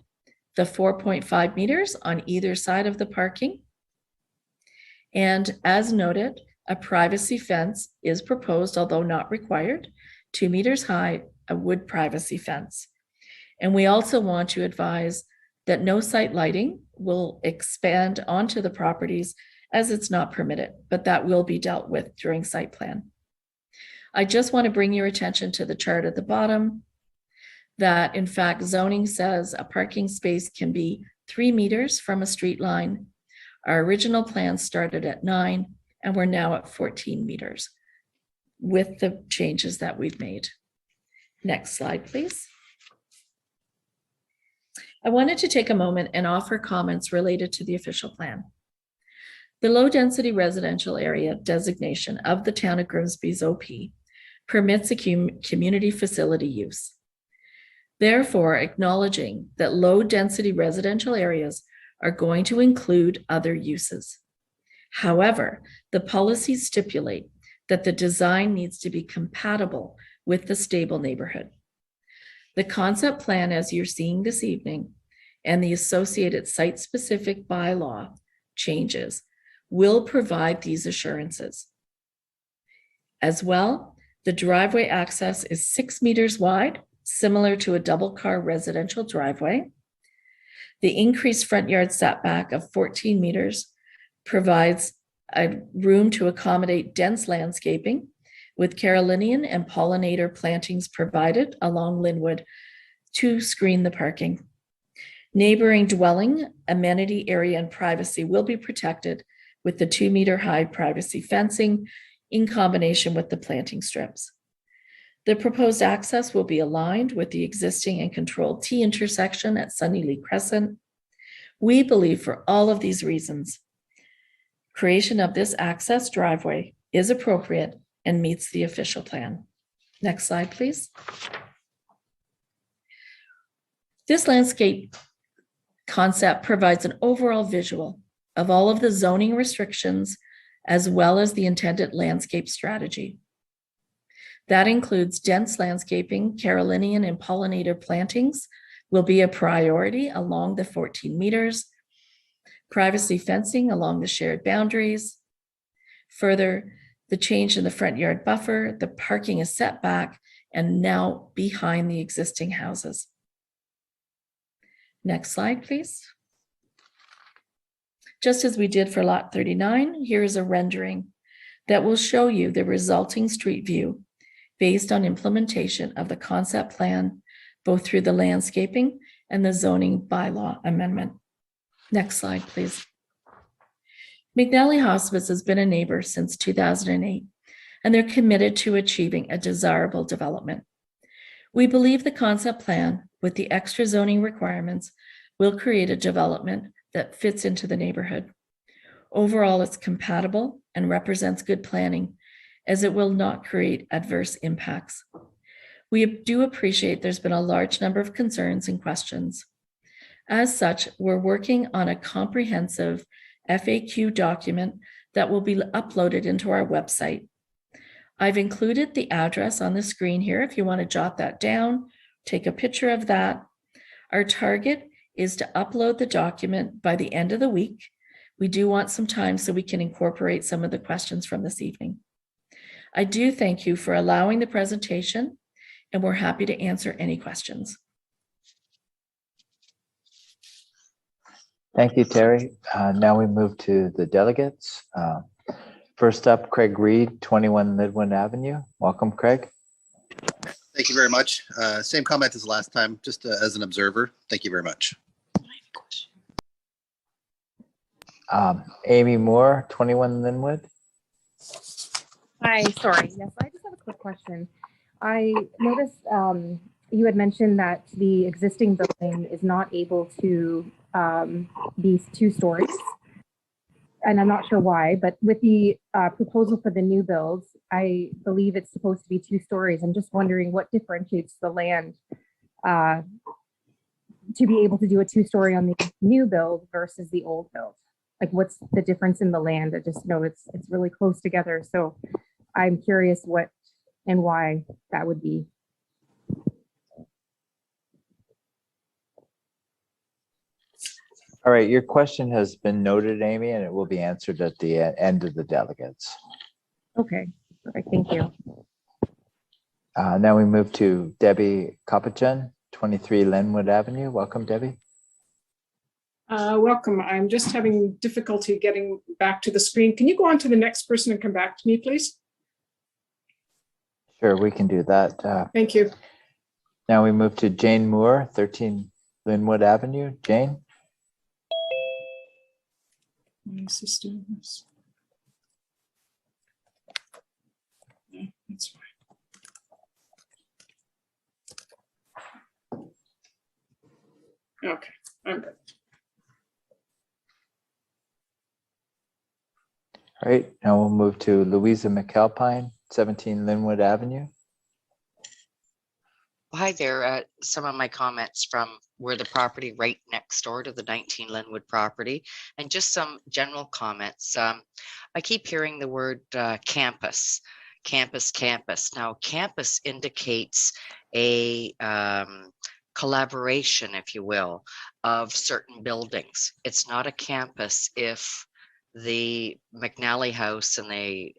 the 4.5 meters on either side of the parking. And as noted, a privacy fence is proposed, although not required, 2 meters high, a wood privacy fence. And we also want to advise that no site lighting will expand onto the properties as it's not permitted, but that will be dealt with during site plan. I just want to bring your attention to the chart at the bottom that in fact zoning says a parking space can be 3 meters from a street line. Our original plan started at 9 and we're now at 14 meters with the changes that we've made. Next slide, please. I wanted to take a moment and offer comments related to the official plan. The low density residential area designation of the town of Grimsby's OP permits a community facility use. Therefore, acknowledging that low density residential areas are going to include other uses. However, the policies stipulate that the design needs to be compatible with the stable neighborhood. The concept plan, as you're seeing this evening, and the associated site-specific bylaw changes will provide these assurances. As well, the driveway access is 6 meters wide, similar to a double-car residential driveway. The increased front yard setback of 14 meters provides a room to accommodate dense landscaping with Carolinian and pollinator plantings provided along Linwood to screen the parking. Neighboring dwelling, amenity area, and privacy will be protected with the 2 meter high privacy fencing in combination with the planting strips. The proposed access will be aligned with the existing and controlled T intersection at Sunnylee Crescent. We believe for all of these reasons, creation of this access driveway is appropriate and meets the official plan. Next slide, please. This landscape concept provides an overall visual of all of the zoning restrictions as well as the intended landscape strategy. That includes dense landscaping, Carolinian and pollinator plantings will be a priority along the 14 meters, privacy fencing along the shared boundaries. Further, the change in the front yard buffer, the parking is set back and now behind the existing houses. Next slide, please. Just as we did for lot 39, here is a rendering that will show you the resulting street view based on implementation of the concept plan, both through the landscaping and the zoning bylaw amendment. Next slide, please. McNally Hospice has been a neighbor since 2008, and they're committed to achieving a desirable development. We believe the concept plan, with the extra zoning requirements, will create a development that fits into the neighborhood. Overall, it's compatible and represents good planning, as it will not create adverse impacts. We do appreciate there's been a large number of concerns and questions. As such, we're working on a comprehensive FAQ document that will be uploaded into our website. I've included the address on the screen here if you want to jot that down, take a picture of that. Our target is to upload the document by the end of the week. We do want some time so we can incorporate some of the questions from this evening. I do thank you for allowing the presentation, and we're happy to answer any questions. Thank you, Terry. Now we move to the delegates. First up, Craig Reed, 21 Linwood Avenue. Welcome, Craig. Thank you very much. Same comment as last time, just as an observer. Thank you very much. Amy Moore, 21 Linwood. Hi, sorry. Yes, I just have a quick question. I noticed you had mentioned that the existing building is not able to be 2 stories. And I'm not sure why, but with the proposal for the new builds, I believe it's supposed to be 2 stories. I'm just wondering what differentiates the land to be able to do a 2-story on the new build versus the old build. Like, what's the difference in the land? I just know it's really close together. So I'm curious what and why that would be. All right, your question has been noted, Amy, and it will be answered at the end of the delegates. Okay, perfect. Thank you. Now we move to Debbie Kopachan, 23 Linwood Avenue. Welcome, Debbie. Welcome. I'm just having difficulty getting back to the screen. Can you go on to the next person and come back to me, please? Sure, we can do that. Thank you. Now we move to Jane Moore, 13 Linwood Avenue. Jane. My systems. Yeah, that's fine. Okay, I'm good. All right, now we'll move to Louisa McAlpine, 17 Linwood Avenue. Hi there. Some of my comments from where the property right next door to the 19 Linwood property, and just some general comments. I keep hearing the word campus, campus, campus. Now, campus indicates a collaboration, if you will, of certain buildings. It's not a campus if the McNally House and the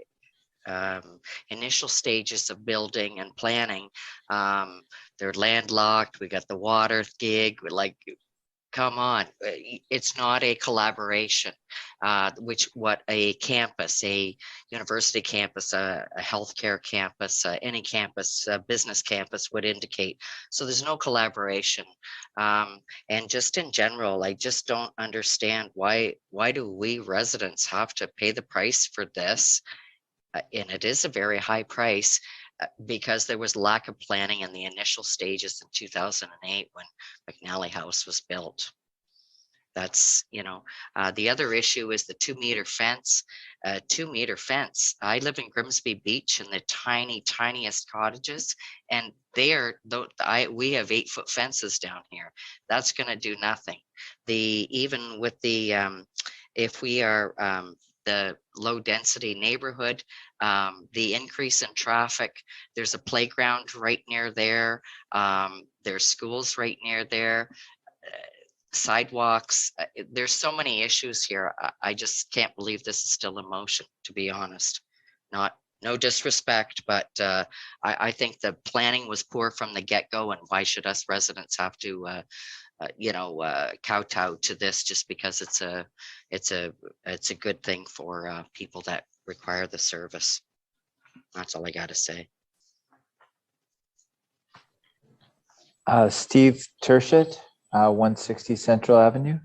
initial stages of building and planning, they're landlocked. We got the water gig. Like, come on, it's not a collaboration. What a campus, a university campus, a healthcare campus, any campus, business campus would indicate. So there's no collaboration. And just in general, I just don't understand why do we residents have to pay the price for this? And it is a very high price because there was lack of planning in the initial stages in 2008 when McNally House was built. That's, the other issue is the 2-meter fence. 2-meter fence. I live in Grimsby Beach in the tiniest cottages, and we have 8-foot fences down here. That's going to do nothing. Even with the if we are the low density neighborhood, the increase in traffic, there's a playground right near there. There's schools right near there, sidewalks. There's so many issues here. I just can't believe this is still in motion, to be honest. No disrespect, but I think the planning was poor from the get-go, and why should us residents have to kowtow to this just because it's a good thing for people that require the service. That's all I got to say. Steve Tershett, 160 Central Avenue.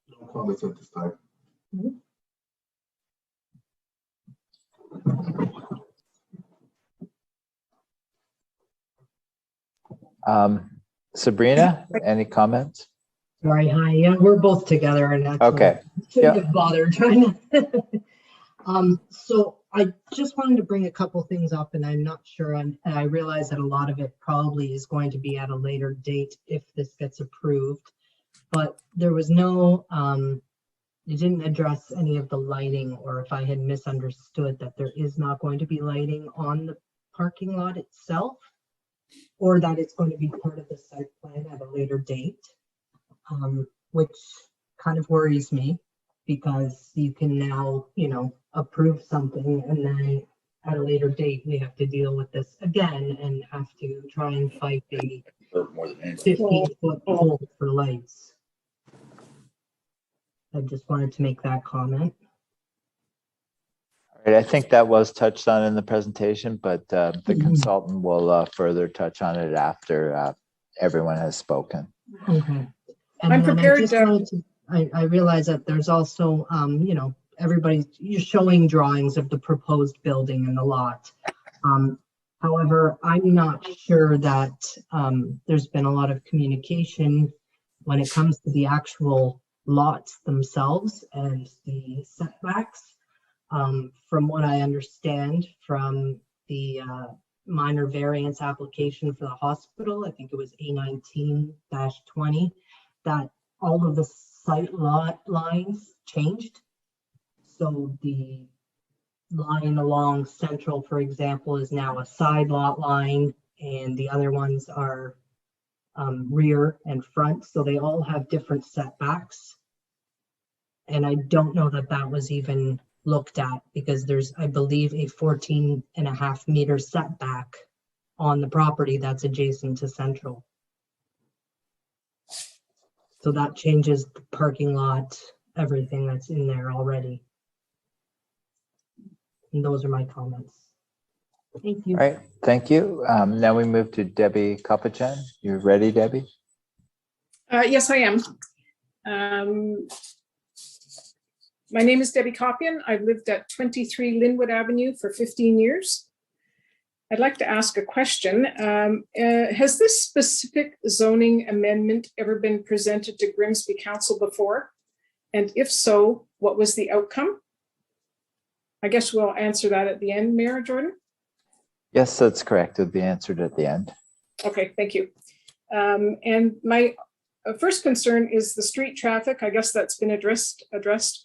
No comments at this time. Sabrina, any comments? Sorry, hi. Yeah, we're both together, and that's Okay. Shouldn't have bothered trying to. So I just wanted to bring a couple things up, and I'm not sure, and I realize that a lot of it probably is going to be at a later date if this gets approved. But there was no, you didn't address any of the lighting, or if I had misunderstood that there is not going to be lighting on the parking lot itself, or that it's going to be part of the site plan at a later date, which kind of worries me, because you can now, approve something and then at a later date, we have to deal with this again and have to try and fight a 15-foot pole for lights. I just wanted to make that comment. All right, I think that was touched on in the presentation, but the consultant will further touch on it after everyone has spoken. Okay. And I'm prepared I realize that there's also, you're showing drawings of the proposed building and the lot. However, I'm not sure that there's been a lot of communication when it comes to the actual lots themselves and the setbacks. From what I understand from the minor variance application for the hospital, I think it was A19-20, that all of the site lot lines changed. So the line along Central, for example, is now a side lot line, and the other ones are rear and front. So they all have different setbacks. And I don't know that that was even looked at, because there's, I believe, a 14.5 meter setback on the property that's adjacent to Central. So that changes the parking lot, everything that's in there already. And those are my comments. Thank you. All right, thank you. Now we move to Debbie Kopachan. You ready, Debbie? Yes, I am. My name is Debbie Koppian. I've lived at 23 Linwood Avenue for 15 years. I'd like to ask a question. Has this specific zoning amendment ever been presented to Grimsby Council before? And if so, what was the outcome? I guess we'll answer that at the end, Mayor Jordan. Yes, that's correct. It'll be answered at the end. Okay, thank you. And my first concern is the street traffic. I guess that's been addressed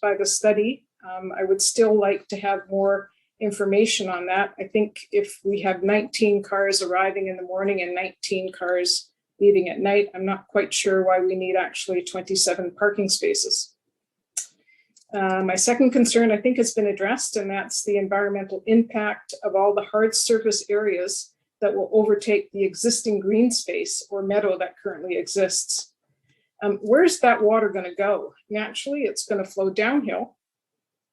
by the study. I would still like to have more information on that. I think if we have 19 cars arriving in the morning and 19 cars leaving at night, I'm not quite sure why we need actually 27 parking spaces. My second concern, I think, has been addressed, and that's the environmental impact of all the hard surface areas that will overtake the existing green space or meadow that currently exists. Where's that water going to go? Naturally, it's going to flow downhill,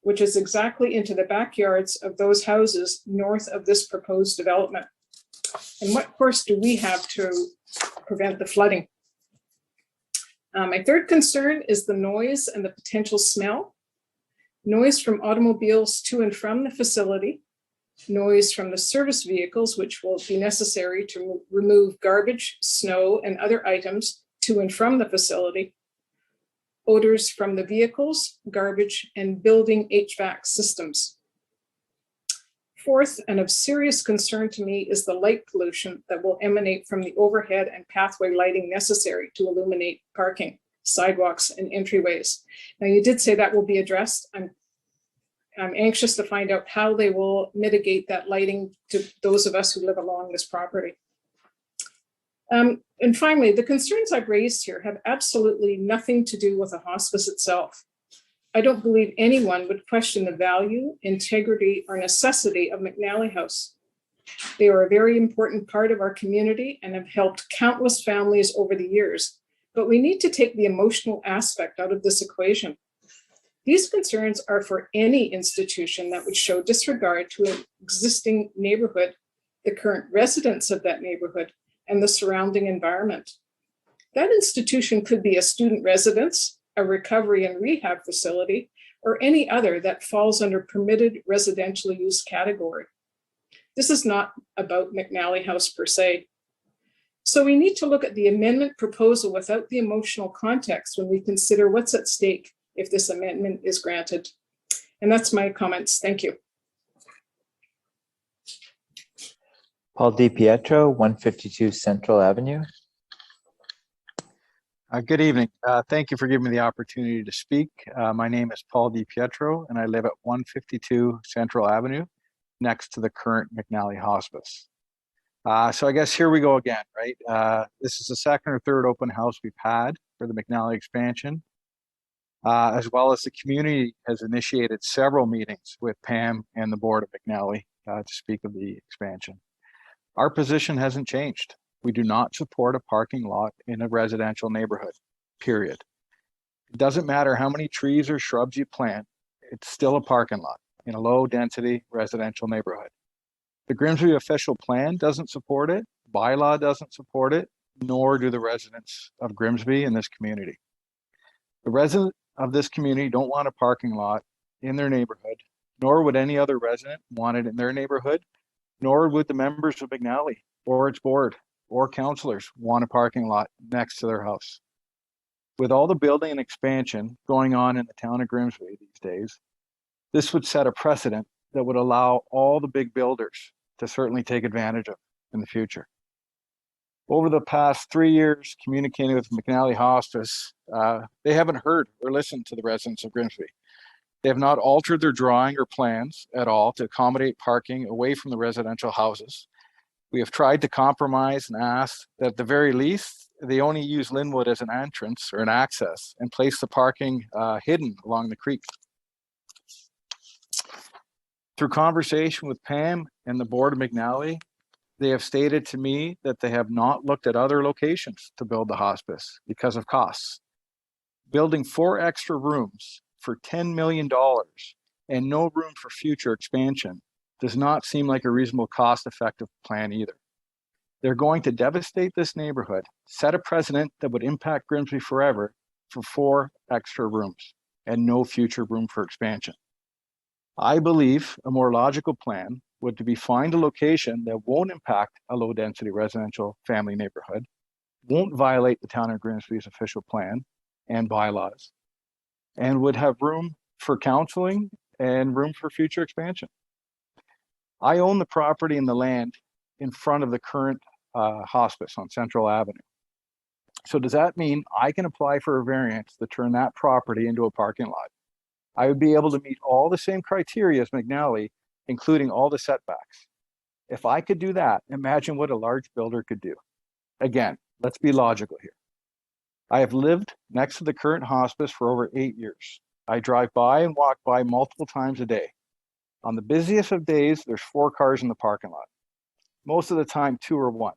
which is exactly into the backyards of those houses north of this proposed development. And what course do we have to prevent the flooding? My third concern is the noise and the potential smell. Noise from automobiles to and from the facility, noise from the service vehicles, which will be necessary to remove garbage, snow, and other items to and from the facility, odors from the vehicles, garbage, and building HVAC systems. Fourth, and of serious concern to me, is the light pollution that will emanate from the overhead and pathway lighting necessary to illuminate parking, sidewalks, and entryways. Now, you did say that will be addressed. I'm anxious to find out how they will mitigate that lighting to those of us who live along this property. And finally, the concerns I've raised here have absolutely nothing to do with the hospice itself. I don't believe anyone would question the value, integrity, or necessity of McNally House. They are a very important part of our community and have helped countless families over the years, but we need to take the emotional aspect out of this equation. These concerns are for any institution that would show disregard to an existing neighborhood, the current residents of that neighborhood, and the surrounding environment. That institution could be a student residence, a recovery and rehab facility, or any other that falls under permitted residential use category. This is not about McNally House per se. So we need to look at the amendment proposal without the emotional context when we consider what's at stake if this amendment is granted. And that's my comments. Thank you. Paul DiPietro, 152 Central Avenue. Good evening. Thank you for giving me the opportunity to speak. My name is Paul DiPietro, and I live at 152 Central Avenue, next to the current McNally Hospice. So I guess here we go again, right? This is the second or third open house we've had for the McNally expansion, as well as the community has initiated several meetings with Pam and the board of McNally to speak of the expansion. Our position hasn't changed. We do not support a parking lot in a residential neighborhood, period. It doesn't matter how many trees or shrubs you plant, it's still a parking lot in a low density residential neighborhood. The Grimsby official plan doesn't support it, bylaw doesn't support it, nor do the residents of Grimsby in this community. The residents of this community don't want a parking lot in their neighborhood, nor would any other resident want it in their neighborhood, nor would the members of McNally or its board or councillors want a parking lot next to their house. With all the building and expansion going on in the town of Grimsby these days, this would set a precedent that would allow all the big builders to certainly take advantage of in the future. Over the past 3 years, communicating with McNally Hospice, they haven't heard or listened to the residents of Grimsby. They have not altered their drawing or plans at all to accommodate parking away from the residential houses. We have tried to compromise and ask that at the very least, they only use Linwood as an entrance or an access and place the parking hidden along the creek. Through conversation with Pam and the board of McNally, they have stated to me that they have not looked at other locations to build the hospice because of costs. Building 4 extra rooms for $10 million and no room for future expansion does not seem like a reasonable cost-effective plan either. They're going to devastate this neighborhood, set a precedent that would impact Grimsby forever for 4 extra rooms and no future room for expansion. I believe a more logical plan would to be find a location that won't impact a low-density residential family neighborhood, won't violate the town of Grimsby's official plan and bylaws, and would have room for counseling and room for future expansion. I own the property and the land in front of the current hospice on Central Avenue. So does that mean I can apply for a variance to turn that property into a parking lot? I would be able to meet all the same criteria as McNally, including all the setbacks. If I could do that, imagine what a large builder could do. Again, let's be logical here. I have lived next to the current hospice for over 8 years. I drive by and walk by multiple times a day. On the busiest of days, there's 4 cars in the parking lot. Most of the time, 2 or 1.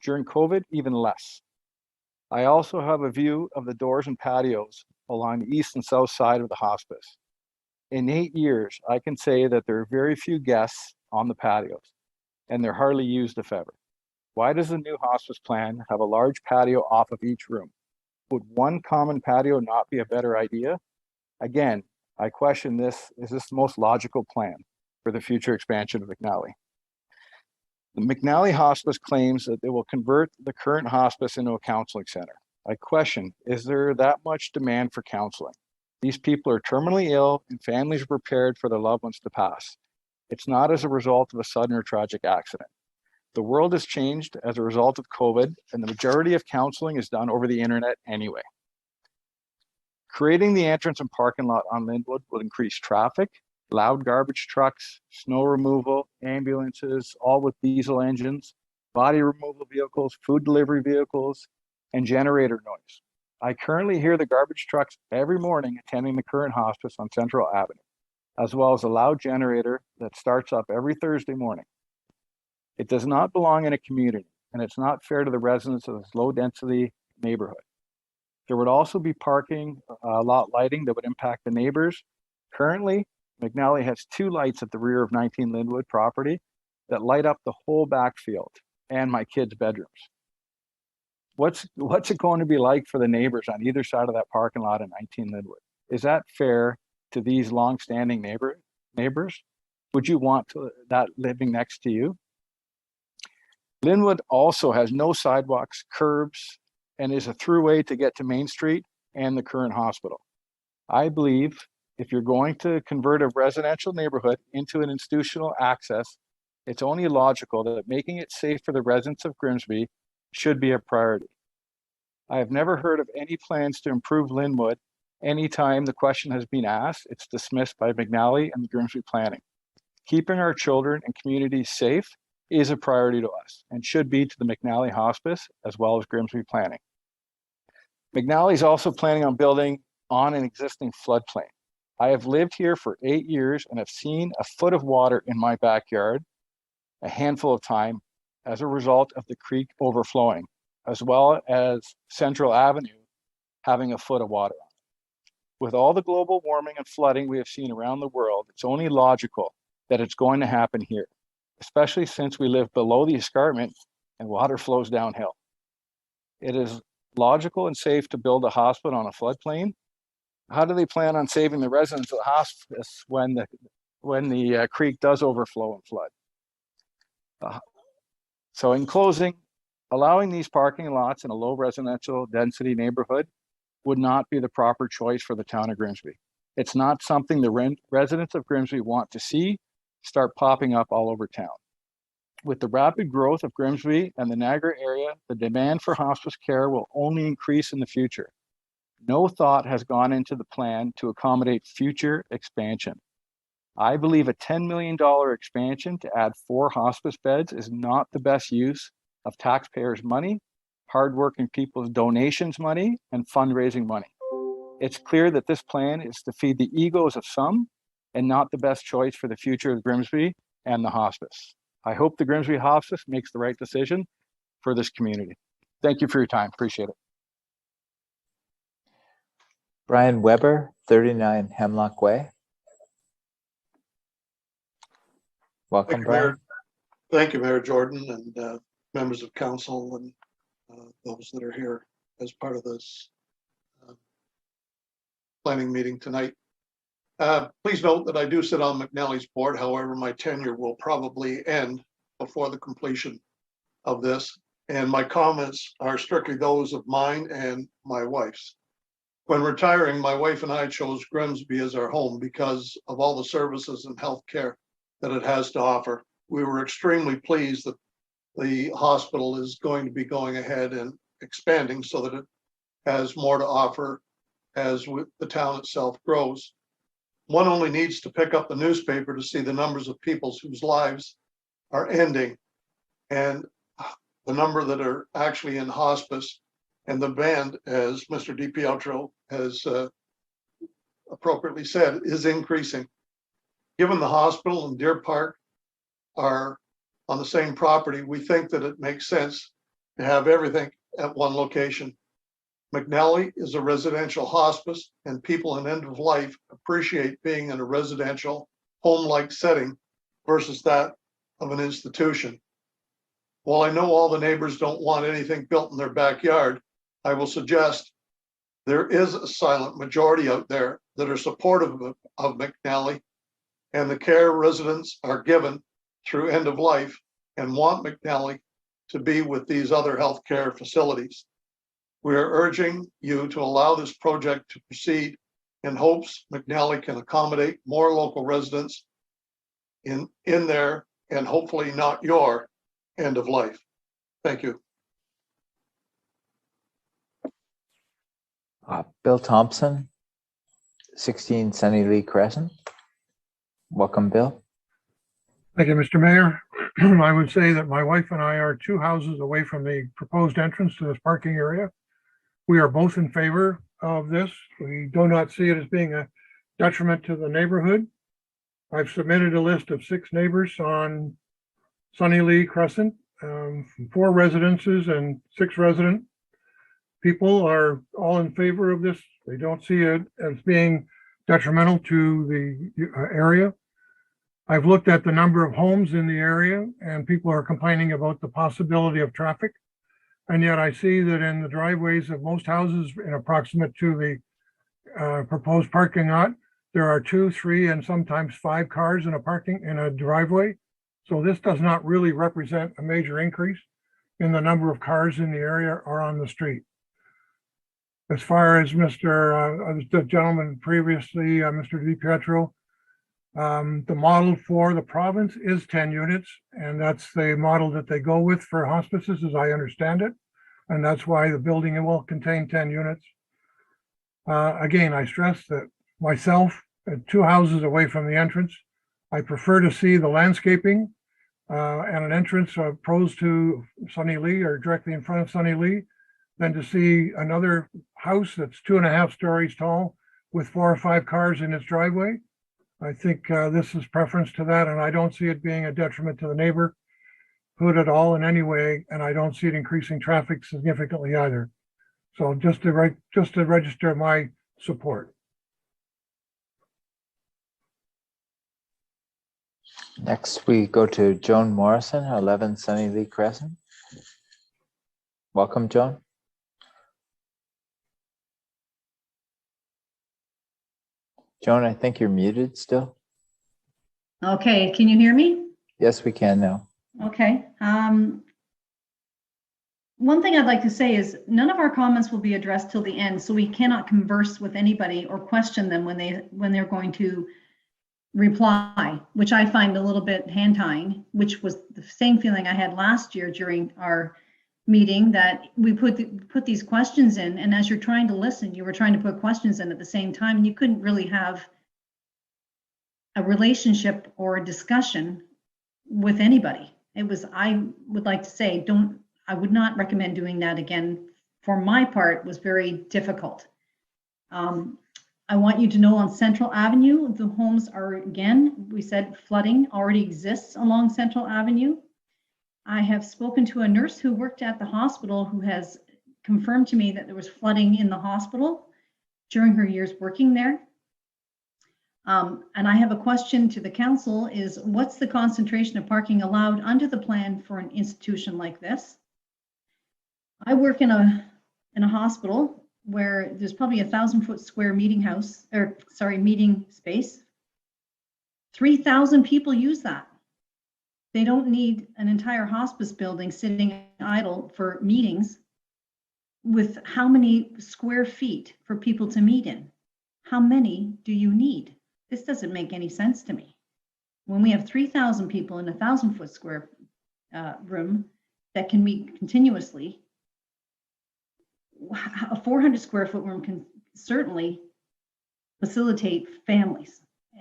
During COVID, even less. I also have a view of the doors and patios along the east and south side of the hospice. In 8 years, I can say that there are very few guests on the patios, and they're hardly used if ever. Why does the new hospice plan have a large patio off of each room? Would one common patio not be a better idea? Again, I question this, is this the most logical plan for the future expansion of McNally? The McNally Hospice claims that they will convert the current hospice into a counseling center. I question, is there that much demand for counseling? These people are terminally ill and families are prepared for their loved ones to pass. It's not as a result of a sudden or tragic accident. The world has changed as a result of COVID, and the majority of counseling is done over the internet anyway. Creating the entrance and parking lot on Linwood will increase traffic, loud garbage trucks, snow removal, ambulances, all with diesel engines, body removal vehicles, food delivery vehicles, and generator noise. I currently hear the garbage trucks every morning attending the current hospice on Central Avenue, as well as a loud generator that starts up every Thursday morning. It does not belong in a community, and it's not fair to the residents of this low-density neighborhood. There would also be parking lot lighting that would impact the neighbors. Currently, McNally has 2 lights at the rear of 19 Linwood property that light up the whole backfield and my kids' bedrooms. What's it going to be like for the neighbors on either side of that parking lot in 19 Linwood? Is that fair to these long-standing neighbors? Would you want that living next to you? Linwood also has no sidewalks, curbs, and is a throughway to get to Main Street and the current hospital. I believe if you're going to convert a residential neighborhood into an institutional access, it's only logical that making it safe for the residents of Grimsby should be a priority. I have never heard of any plans to improve Linwood. Anytime the question has been asked, it's dismissed by McNally and the Grimsby Planning. Keeping our children and communities safe is a priority to us and should be to the McNally Hospice as well as Grimsby Planning. McNally is also planning on building on an existing floodplain. I have lived here for 8 years and have seen a foot of water in my backyard a handful of times as a result of the creek overflowing, as well as Central Avenue having a foot of water on it. With all the global warming and flooding we have seen around the world, it's only logical that it's going to happen here, especially since we live below the escarpment and water flows downhill. It is logical and safe to build a hospital on a floodplain. How do they plan on saving the residents of the hospice when the creek does overflow and flood? So in closing, allowing these parking lots in a low residential density neighborhood would not be the proper choice for the town of Grimsby. It's not something the residents of Grimsby want to see start popping up all over town. With the rapid growth of Grimsby and the Niagara area, the demand for hospice care will only increase in the future. No thought has gone into the plan to accommodate future expansion. I believe a $10 million expansion to add 4 hospice beds is not the best use of taxpayers' money, hardworking people's donations money, and fundraising money. It's clear that this plan is to feed the egos of some and not the best choice for the future of Grimsby and the hospice. I hope the Grimsby Hospice makes the right decision for this community. Thank you for your time. Appreciate it. Brian Weber, 39 Hemlock Way. Welcome, Brian. Thank you, Mayor Jordan, and members of council and those that are here as part of this planning meeting tonight. Please note that I do sit on McNally's board. However, my tenure will probably end before the completion of this, and my comments are strictly those of mine and my wife's. When retiring, my wife and I chose Grimsby as our home because of all the services and health care that it has to offer. We were extremely pleased that the hospital is going to be going ahead and expanding so that it has more to offer as the town itself grows. One only needs to pick up the newspaper to see the numbers of people whose lives are ending and the number that are actually in hospice, and the band, as Mr. DiPietro has appropriately said, is increasing. Given the hospital and Deer Park are on the same property, we think that it makes sense to have everything at one location. McNally is a residential hospice, and people in end of life appreciate being in a residential home-like setting versus that of an institution. While I know all the neighbors don't want anything built in their backyard, I will suggest there is a silent majority out there that are supportive of McNally and the care residents are given through end of life and want McNally to be with these other healthcare facilities. We are urging you to allow this project to proceed in hopes McNally can accommodate more local residents in there and hopefully not your end of life. Thank you. Bill Thompson, 16 Sunny Lee Crescent. Welcome, Bill. Thank you, Mr. Mayor. I would say that my wife and I are 2 houses away from the proposed entrance to this parking area. We are both in favor of this. We do not see it as being a detriment to the neighborhood. I've submitted a list of 6 neighbors on Sunny Lee Crescent. 4 residences and 6 resident people are all in favor of this. They don't see it as being detrimental to the area. I've looked at the number of homes in the area, and people are complaining about the possibility of traffic. And yet I see that in the driveways of most houses in approximate to the proposed parking lot, there are 2, 3, and sometimes 5 cars in a driveway. So this does not really represent a major increase in the number of cars in the area or on the street. As far as the gentleman previously, Mr. DiPietro, the model for the province is 10 units, and that's the model that they go with for hospices, as I understand it. And that's why the building will contain 10 units. Again, I stress that myself, 2 houses away from the entrance, I prefer to see the landscaping and an entrance pros to Sunny Lee or directly in front of Sunny Lee than to see another house that's 2.5 stories tall with 4 or 5 cars in its driveway. I think this is preference to that, and I don't see it being a detriment to the neighborhood at all in any way, and I don't see it increasing traffic significantly either. So just to register my support. Next, we go to Joan Morrison, 11 Sunny Lee Crescent. Welcome, Joan. Joan, I think you're muted still. Okay, can you hear me? Yes, we can now. Okay. One thing I'd like to say is none of our comments will be addressed till the end, so we cannot converse with anybody or question them when they're going to reply, which I find a little bit hand tying, which was the same feeling I had last year during our meeting, that we put these questions in, and as you're trying to listen, you were trying to put questions in at the same time, and you couldn't really have a relationship or a discussion with anybody. I would like to say, I would not recommend doing that again. For my part, it was very difficult. I want you to know on Central Avenue, the homes are, again, we said flooding already exists along Central Avenue. I have spoken to a nurse who worked at the hospital who has confirmed to me that there was flooding in the hospital during her years working there. And I have a question to the council is, what's the concentration of parking allowed under the plan for an institution like this? I work in a hospital where there's probably 1,000-foot square meeting space. 3,000 people use that. They don't need an entire hospice building sitting idle for meetings with how many square feet for people to meet in? How many do you need? This doesn't make any sense to me. When we have 3,000 people in a 1,000-foot square room that can meet continuously, a 400 square foot room can certainly facilitate families,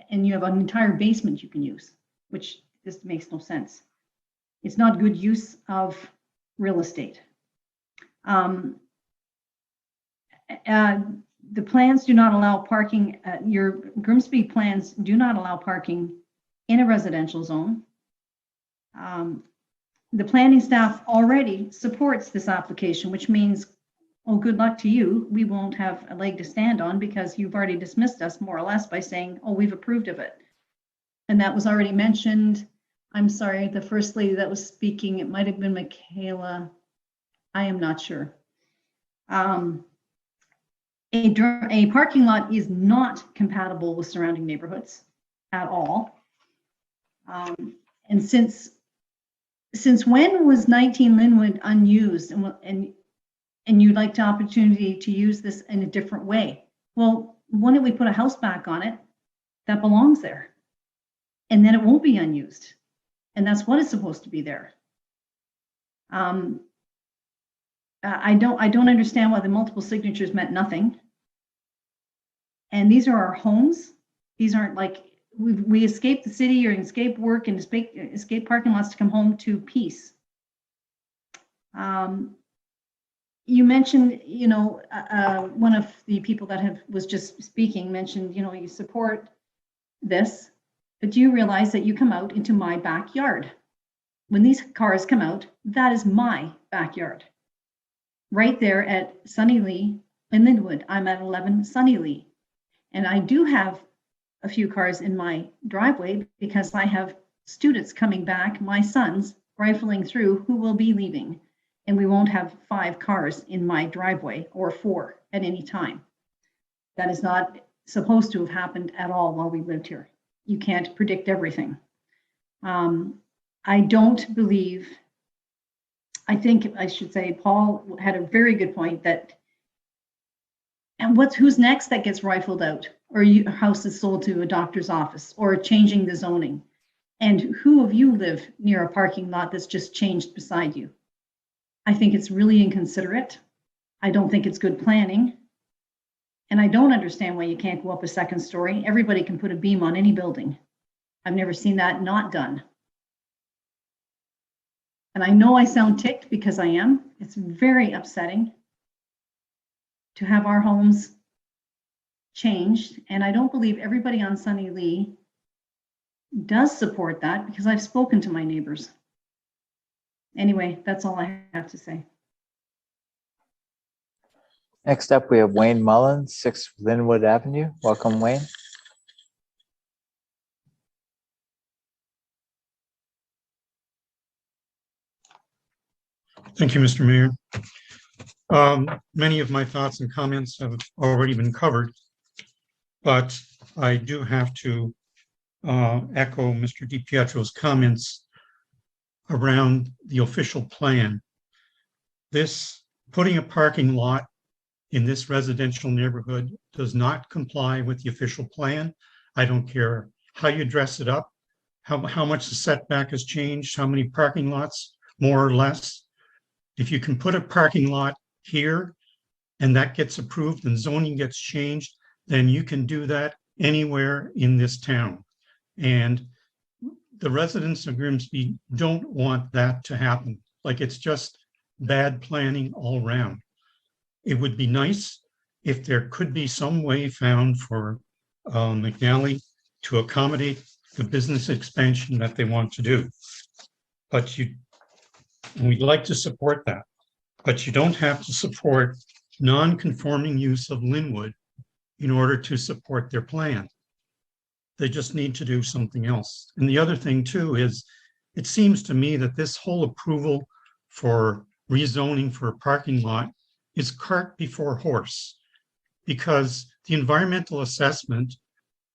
and you have an entire basement you can use, which just makes no sense. It's not good use of real estate. The plans do not allow parking. Your Grimsby plans do not allow parking in a residential zone. The planning staff already supports this application, which means, well, good luck to you. We won't have a leg to stand on because you've already dismissed us more or less by saying, oh, we've approved of it. And that was already mentioned. I'm sorry, the first lady that was speaking, it might have been Michaela. I am not sure. A parking lot is not compatible with surrounding neighborhoods at all. And since when was 19 Linwood unused, and you'd like the opportunity to use this in a different way? Well, why don't we put a house back on it that belongs there? And then it won't be unused. And that's what is supposed to be there. I don't understand why the multiple signatures meant nothing. And these are our homes. These aren't like, we escape the city or escape work and escape parking lots to come home to peace. You mentioned, one of the people that was just speaking mentioned, you support this, but do you realize that you come out into my backyard? when these cars come out, that is my backyard. Right there at Sunny Lee in Linwood, I'm at 11 Sunny Lee. And I do have a few cars in my driveway because I have students coming back, my sons, rifling through who will be leaving. And we won't have 5 cars in my driveway or 4 at any time. That is not supposed to have happened at all while we lived here. You can't predict everything. I don't believe, I think I should say, Paul had a very good point that, and who's next that gets rifled out, or a house is sold to a doctor's office, or changing the zoning? And who of you live near a parking lot that's just changed beside you? I think it's really inconsiderate. I don't think it's good planning. And I don't understand why you can't go up a second story. Everybody can put a beam on any building. I've never seen that not done. And I know I sound ticked because I am. It's very upsetting to have our homes changed. And I don't believe everybody on Sunny Lee does support that because I've spoken to my neighbors. Anyway, that's all I have to say. Next up, we have Wayne Mullen, 6 Linwood Avenue. Welcome, Wayne. Thank you, Mr. Mayor. Many of my thoughts and comments have already been covered, but I do have to echo Mr. DiPietro's comments around the official plan. This putting a parking lot in this residential neighborhood does not comply with the official plan. I don't care how you dress it up, how much the setback has changed, how many parking lots, more or less. If you can put a parking lot here and that gets approved and zoning gets changed, then you can do that anywhere in this town. And the residents of Grimsby don't want that to happen. Like, it's just bad planning all around. It would be nice if there could be some way found for McNally to accommodate the business expansion that they want to do. But we'd like to support that, but you don't have to support non-conforming use of Linwood in order to support their plan. They just need to do something else. And the other thing too is, it seems to me that this whole approval for rezoning for a parking lot is cart before horse, because the environmental assessment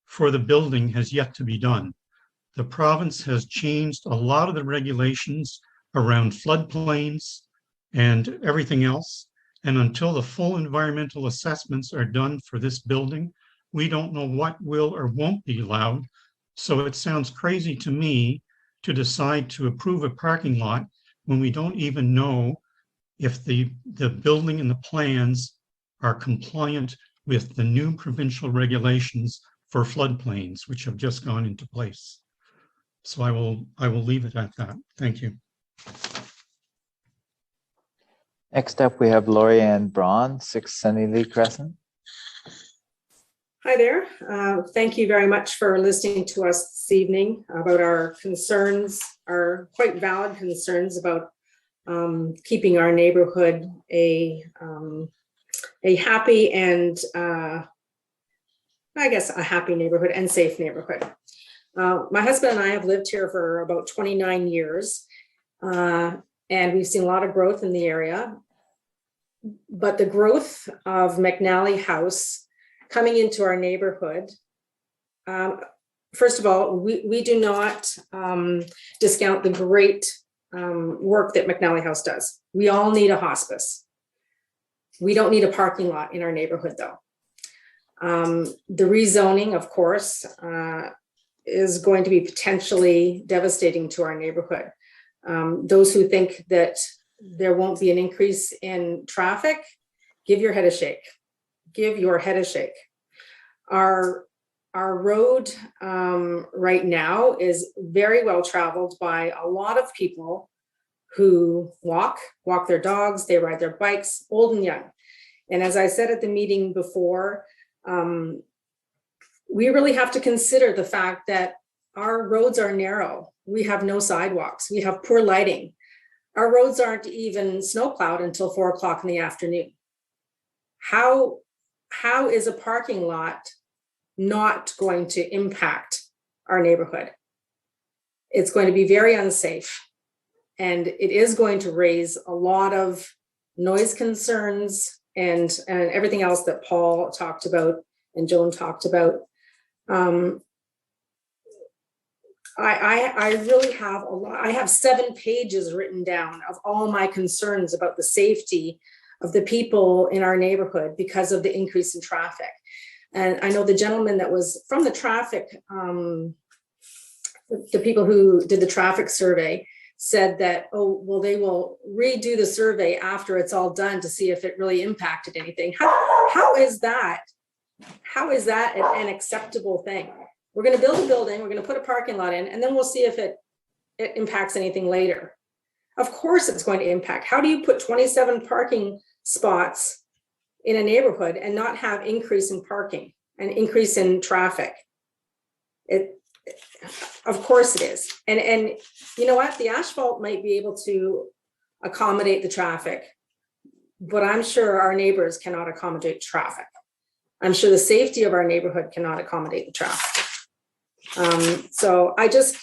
for the building has yet to be done. The province has changed a lot of the regulations around floodplains and everything else. And until the full environmental assessments are done for this building, we don't know what will or won't be allowed. So it sounds crazy to me to decide to approve a parking lot when we don't even know if the building and the plans are compliant with the new provincial regulations for floodplains, which have just gone into place. So I will leave it at that. Thank you. Next up, we have Lori Ann Braun, 6 Sunny Lee Crescent. Hi there. Thank you very much for listening to us this evening about our concerns, our quite valid concerns about keeping our neighborhood a happy and I guess a happy neighborhood and safe neighborhood. My husband and I have lived here for about 29 years, and we've seen a lot of growth in the area. But the growth of McNally House coming into our neighborhood, first of all, we do not discount the great work that McNally House does. We all need a hospice. We don't need a parking lot in our neighborhood, though. The rezoning, of course, is going to be potentially devastating to our neighborhood. Those who think that there won't be an increase in traffic, give your head a shake. Give your head a shake. Our road right now is very well traveled by a lot of people who walk their dogs, they ride their bikes, old and young. And as I said at the meeting before, we really have to consider the fact that our roads are narrow. We have no sidewalks. We have poor lighting. Our roads aren't even snow plowed until 4 o'clock in the afternoon. How is a parking lot not going to impact our neighborhood? It's going to be very unsafe. And it is going to raise a lot of noise concerns and everything else that Paul talked about and Joan talked about. I really have a lot. I have 7 pages written down of all my concerns about the safety of the people in our neighborhood because of the increase in traffic. And I know the gentleman that was from the traffic, the people who did the traffic survey said that, oh, well, they will redo the survey after it's all done to see if it really impacted anything. How is that? How is that an acceptable thing? We're going to build a building, we're going to put a parking lot in, and then we'll see if it impacts anything later. Of course it's going to impact. How do you put 27 parking spots in a neighborhood and not have increase in parking and increase in traffic? Of course it is. And you know what? The asphalt might be able to accommodate the traffic, but I'm sure our neighbors cannot accommodate traffic. I'm sure the safety of our neighborhood cannot accommodate the traffic. So I just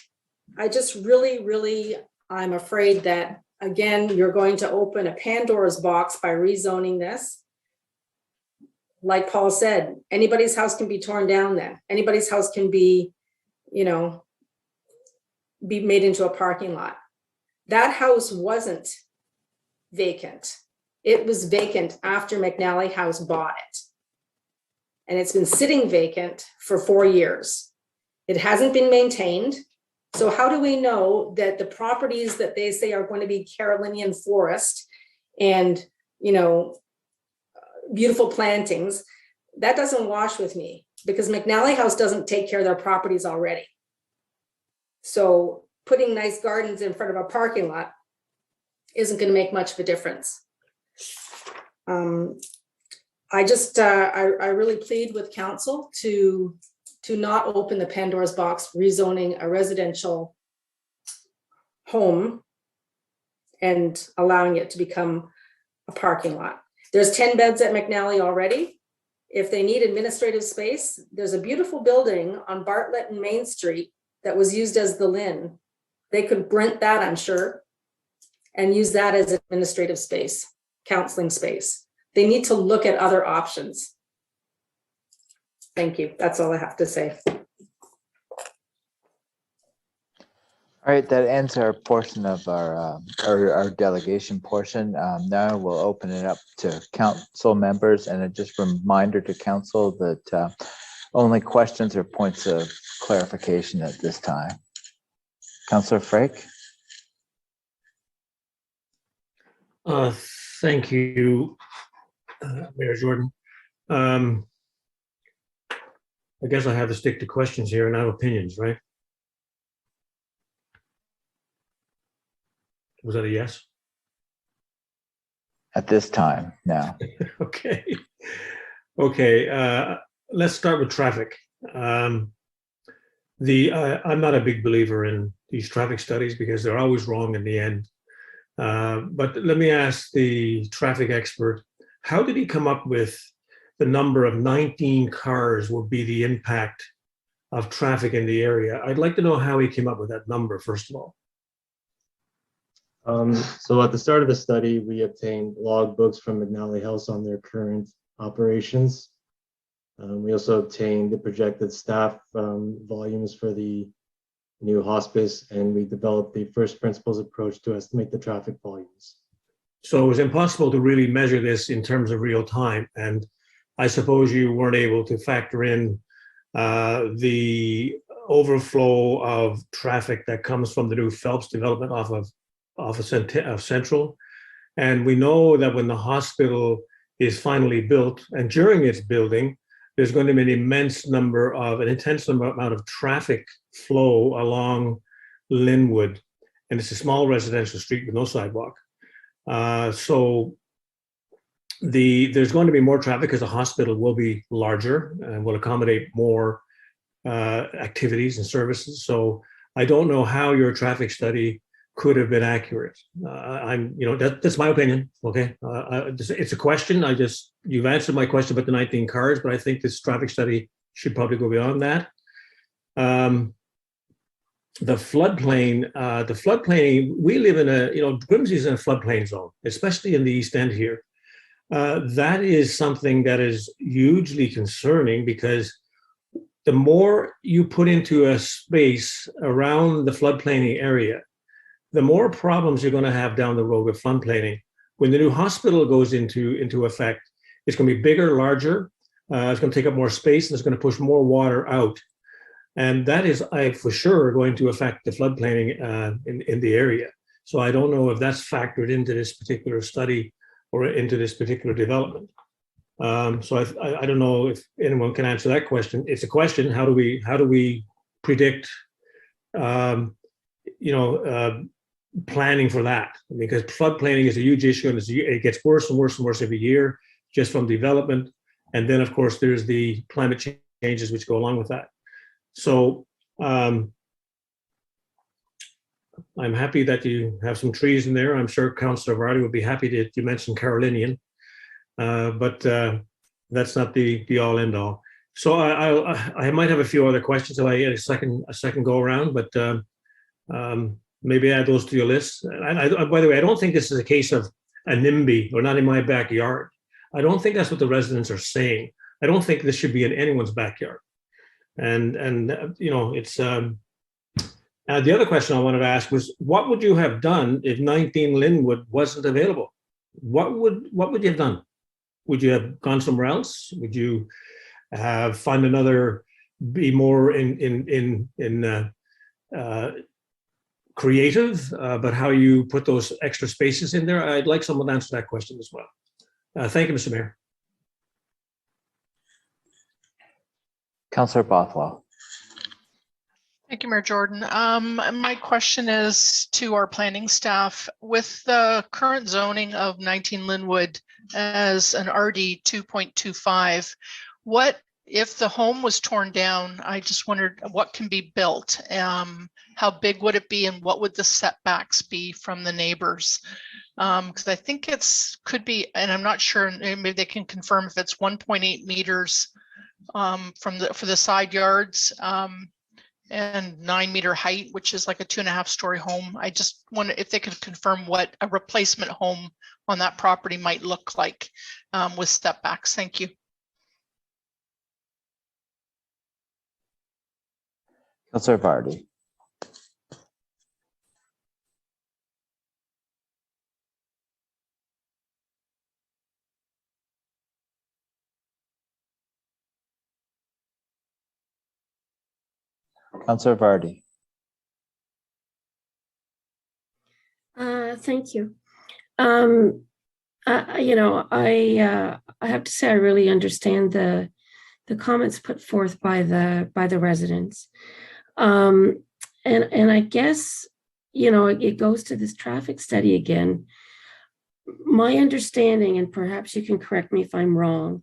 really, I'm afraid that, again, you're going to open a Pandora's box by rezoning this. Like Paul said, anybody's house can be torn down then. Anybody's house can be, you know, be made into a parking lot. That house wasn't vacant. It was vacant after McNally House bought it. And it's been sitting vacant for 4 years. It hasn't been maintained. So how do we know that the properties that they say are going to be Carolinian forest and, you know, beautiful plantings, that doesn't wash with me because McNally House doesn't take care of their properties already. So putting nice gardens in front of a parking lot isn't going to make much of a difference. I really plead with council to not open the Pandora's box, rezoning a residential home and allowing it to become a parking lot. There's 10 beds at McNally already. If they need administrative space, there's a beautiful building on Bartlett and Main Street that was used as the Lynn. They could rent that, I'm sure, and use that as administrative space, counseling space. They need to look at other options. Thank you. That's all I have to say. All right, that ends our portion of our delegation portion. Now we'll open it up to council members, and just a reminder to council that only questions or points of clarification at this time. Councillor Frake. Thank you, Mayor Jordan. I guess I have to stick to questions here and not opinions, right? Was that a yes? At this time, now. Okay. Okay, let's start with traffic. I'm not a big believer in these traffic studies because they're always wrong in the end. But let me ask the traffic expert, how did he come up with the number of 19 cars will be the impact of traffic in the area? I'd like to know how he came up with that number, first of all. So at the start of the study, we obtained log books from McNally House on their current operations. We also obtained the projected staff volumes for the new hospice, and we developed the first principles approach to estimate the traffic volumes. So it was impossible to really measure this in terms of real time. And I suppose you weren't able to factor in the overflow of traffic that comes from the new Phelps development off of Central. And we know that when the hospital is finally built and during its building, there's going to be an intense amount of traffic flow along Linwood. And it's a small residential street with no sidewalk. So there's going to be more traffic because the hospital will be larger and will accommodate more activities and services. So I don't know how your traffic study could have been accurate. That's my opinion. Okay, it's a question. You've answered my question about the 19 cars, but I think this traffic study should probably go beyond that. The floodplain, we live in Grimsby's in a floodplain zone, especially in the East End here. That is something that is hugely concerning, because the more you put into a space around the floodplaining area, the more problems you're going to have down the road with floodplaining. When the new hospital goes into effect, it's going to be bigger, larger. It's going to take up more space, and it's going to push more water out. And that is, for sure, going to affect the floodplaining in the area. So I don't know if that's factored into this particular study or into this particular development. So I don't know if anyone can answer that question. It's a question: how do we predict, planning for that? Because floodplaining is a huge issue, and it gets worse and worse and worse every year, just from development. And then, of course, there's the climate changes which go along with that. So I'm happy that you have some trees in there. I'm sure Councillor Vardy would be happy to mention Carolinian, but that's not the all end all. So I might have a few other questions if I get a second go around, but maybe add those to your list. And by the way, I don't think this is a case of a NIMBY or not in my backyard. I don't think that's what the residents are saying. I don't think this should be in anyone's backyard. And it's the other question I wanted to ask was, what would you have done if 19 Linwood wasn't available? What would you have done? Would you have gone somewhere else? Would you have find another, be more in creative about how you put those extra spaces in there? I'd like someone to answer that question as well. Thank you, Mr. Mayor. Councillor Bothwell. Thank you, Mayor Jordan. My question is to our planning staff. With the current zoning of 19 Linwood as an RD 2.25, what if the home was torn down? I just wondered what can be built. How big would it be, and what would the setbacks be from the neighbors? Because I think could be, and I'm not sure, maybe they can confirm if it's 1.8 meters for the side yards, and 9-meter height, which is like a 2.5-story home. I just wonder if they could confirm what a replacement home on that property might look like with setbacks. Thank you. Councillor Vardy. Councillor Vardy. Thank you. I have to say I really understand the comments put forth by the residents, and I guess it goes to this traffic study again. My understanding, and perhaps you can correct me if I'm wrong,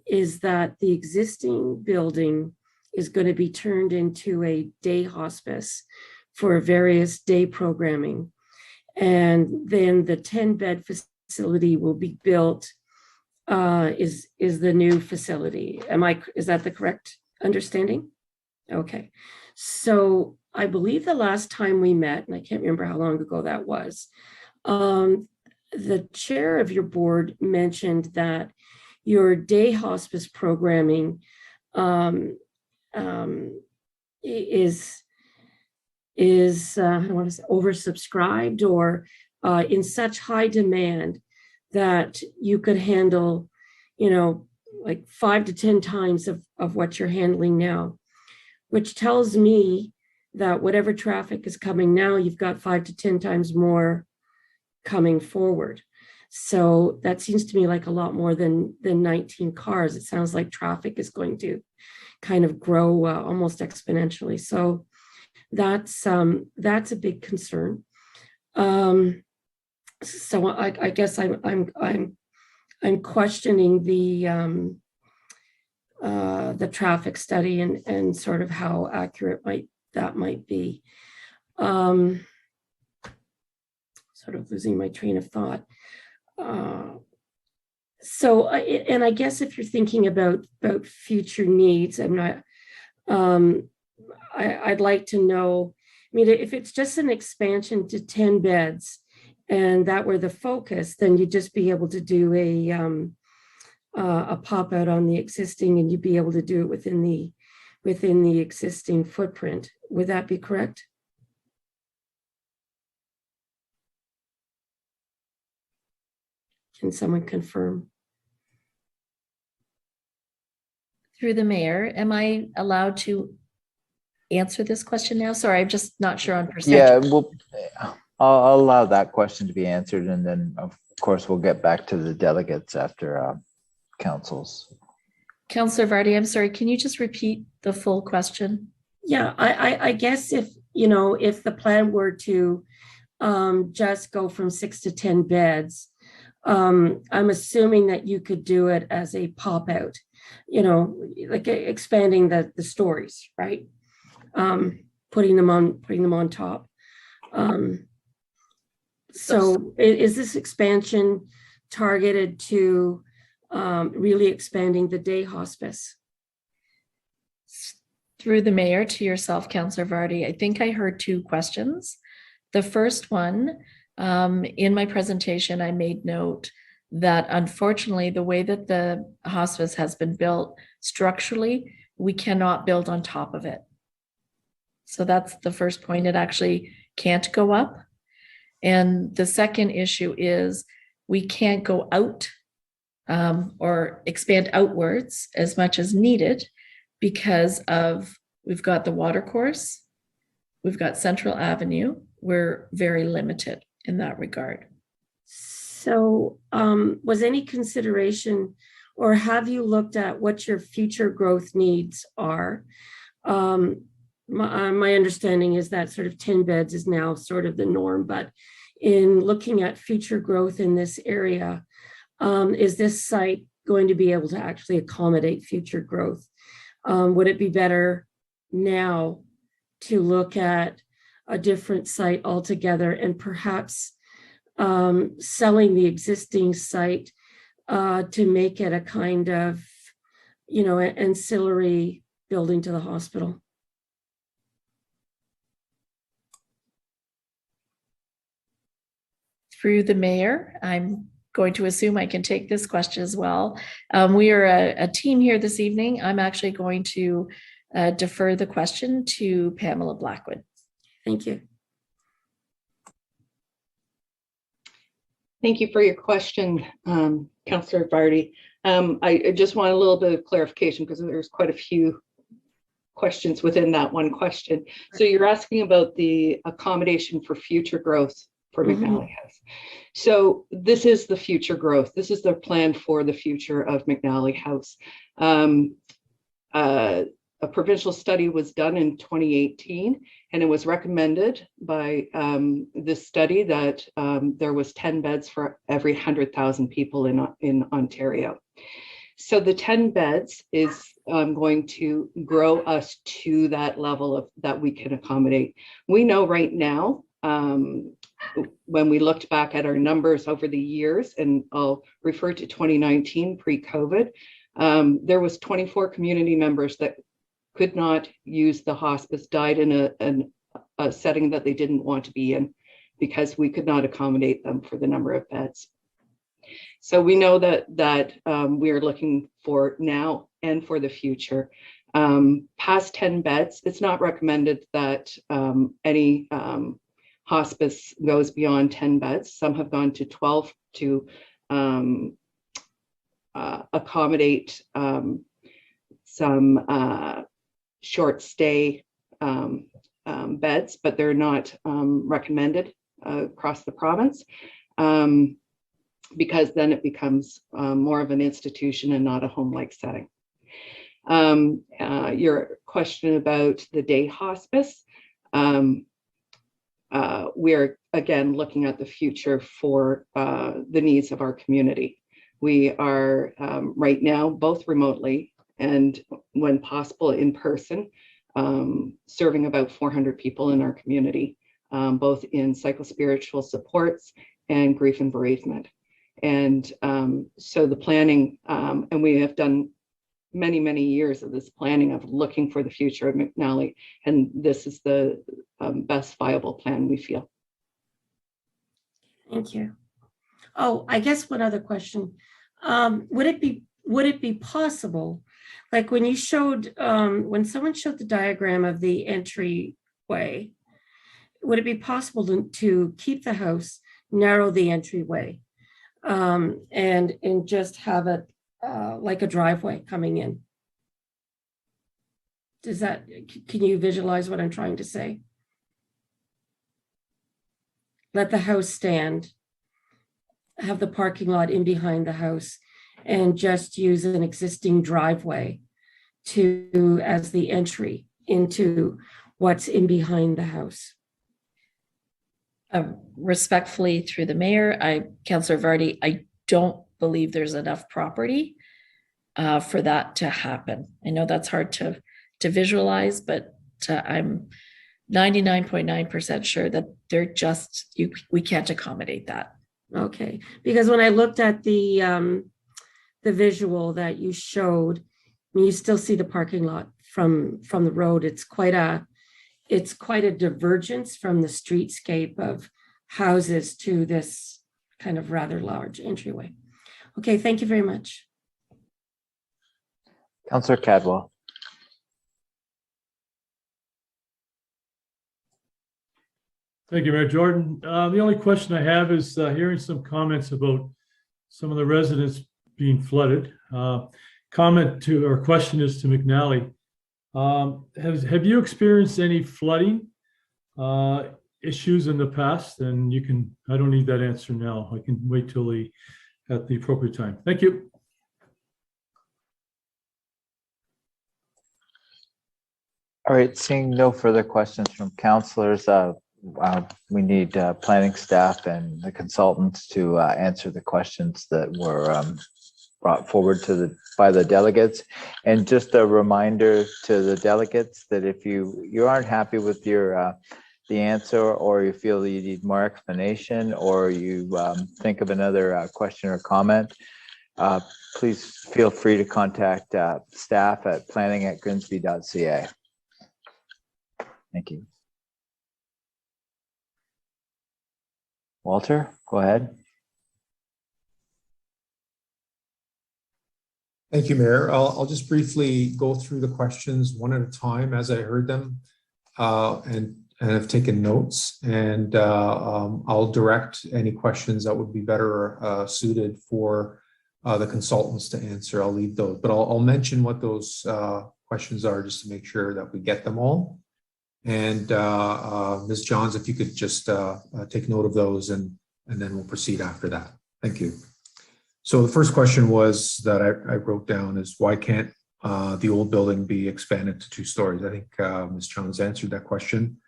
is that the existing building is going to be turned into a day hospice for various day programming. And then the 10-bed facility will be built, is the new facility. Is that the correct understanding? Okay. So I believe the last time we met, and I can't remember how long ago that was, the chair of your board mentioned that your day hospice programming is I don't want to say oversubscribed, or in such high demand that you could handle, like 5 to 10 times of what you're handling now, which tells me that whatever traffic is coming now, you've got 5 to 10 times more coming forward. So that seems to me like a lot more than 19 cars. It sounds like traffic is going to kind of grow almost exponentially. So that's a big concern. So I guess I'm questioning the the traffic study and sort of how accurate that might be. Sort of losing my train of thought. So, and I guess if you're thinking about future needs, I'm not, I'd like to know, I mean, if it's just an expansion to 10 beds and that were the focus, then you'd just be able to do a pop out on the existing, and you'd be able to do it within the existing footprint. Would that be correct? Can someone confirm? Through the mayor, am I allowed to answer this question now? Sorry, I'm just not sure on percentage. Yeah, well, I'll allow that question to be answered, and then of course we'll get back to the delegates after councils. Councillor Vardy, I'm sorry, can you just repeat the full question? Yeah, I guess if the plan were to just go from 6 to 10 beds, I'm assuming that you could do it as a pop out, like expanding the stories, right? Putting them on top. So is this expansion targeted to really expanding the day hospice? Through the mayor to yourself, Councillor Vardy, I think I heard two questions. The first one, in my presentation, I made note that unfortunately, the way that the hospice has been built structurally, we cannot build on top of it. So that's the first point. It actually can't go up. And the second issue is we can't go out or expand outwards as much as needed because of, we've got the Watercourse, we've got Central Avenue. We're very limited in that regard. So was any consideration, or have you looked at what your future growth needs are? My understanding is that sort of 10 beds is now sort of the norm, but in looking at future growth in this area, is this site going to be able to actually accommodate future growth? Would it be better now to look at a different site altogether and perhaps selling the existing site to make it a kind of, ancillary building to the hospital? Through the mayor, I'm going to assume I can take this question as well. We are a team here this evening. I'm actually going to defer the question to Pamela Blackwood. Thank you. Thank you for your question, Councillor Vardy. I just want a little bit of clarification because there's quite a few questions within that one question. So you're asking about the accommodation for future growth for McNally House. So this is the future growth. This is the plan for the future of McNally House. A provincial study was done in 2018, and it was recommended by this study that there was 10 beds for every 100,000 people in Ontario. So the 10 beds is going to grow us to that level of that we can accommodate. We know right now, when we looked back at our numbers over the years, and I'll refer to 2019 pre-COVID, there was 24 community members that could not use the hospice, died in a setting that they didn't want to be in because we could not accommodate them for the number of beds. So we know that we are looking for now and for the future. Past 10 beds, it's not recommended that any hospice goes beyond 10 beds. Some have gone to 12 to accommodate some short stay beds, but they're not recommended across the province because then it becomes more of an institution and not a home-like setting. Your question about the day hospice, we are again looking at the future for the needs of our community. We are right now both remotely and when possible in person, serving about 400 people in our community, both in psychospiritual supports and grief and bereavement. And so the planning, and we have done many, many years of this planning of looking for the future of McNally, and this is the best viable plan, we feel. Thank you. Oh, I guess one other question. Would it be possible, like when you showed, when someone showed the diagram of the entryway, would it be possible to keep the house, narrow the entryway, and just have it like a driveway coming in? Does that, can you visualize what I'm trying to say? Let the house stand, have the parking lot in behind the house, and just use an existing driveway as the entry into what's in behind the house. Respectfully, through the mayor, Councillor Vardy, I don't believe there's enough property for that to happen. I know that's hard to visualize, but I'm 99.9% sure that they're just, we can't accommodate that. Okay, because when I looked at the visual that you showed, I mean, you still see the parking lot from the road. It's quite a divergence from the streetscape of houses to this kind of rather large entryway. Okay, thank you very much. Councillor Cadwell. Thank you, Mayor Jordan. The only question I have is hearing some comments about some of the residents being flooded. Comment to, or question is to McNally. Have you experienced any flooding issues in the past? And you can, I don't need that answer now. I can wait till at the appropriate time. Thank you. All right, seeing no further questions from councillors, we need planning staff and the consultants to answer the questions that were brought forward by the delegates. And just a reminder to the delegates that if you aren't happy with the answer, or you feel that you need more explanation, or you think of another question or comment, please feel free to contact staff at planning@grimsby.ca. Thank you. Walter, go ahead. Thank you, Mayor. I'll just briefly go through the questions one at a time as I heard them, and have taken notes, and I'll direct any questions that would be better suited for the consultants to answer. I'll leave those, but I'll mention what those questions are just to make sure that we get them all. And Ms. Johns, if you could just take note of those, and then we'll proceed after that. Thank you. So the first question was that I wrote down is, why can't the old building be expanded to 2 stories? I think Ms. Johns answered that question.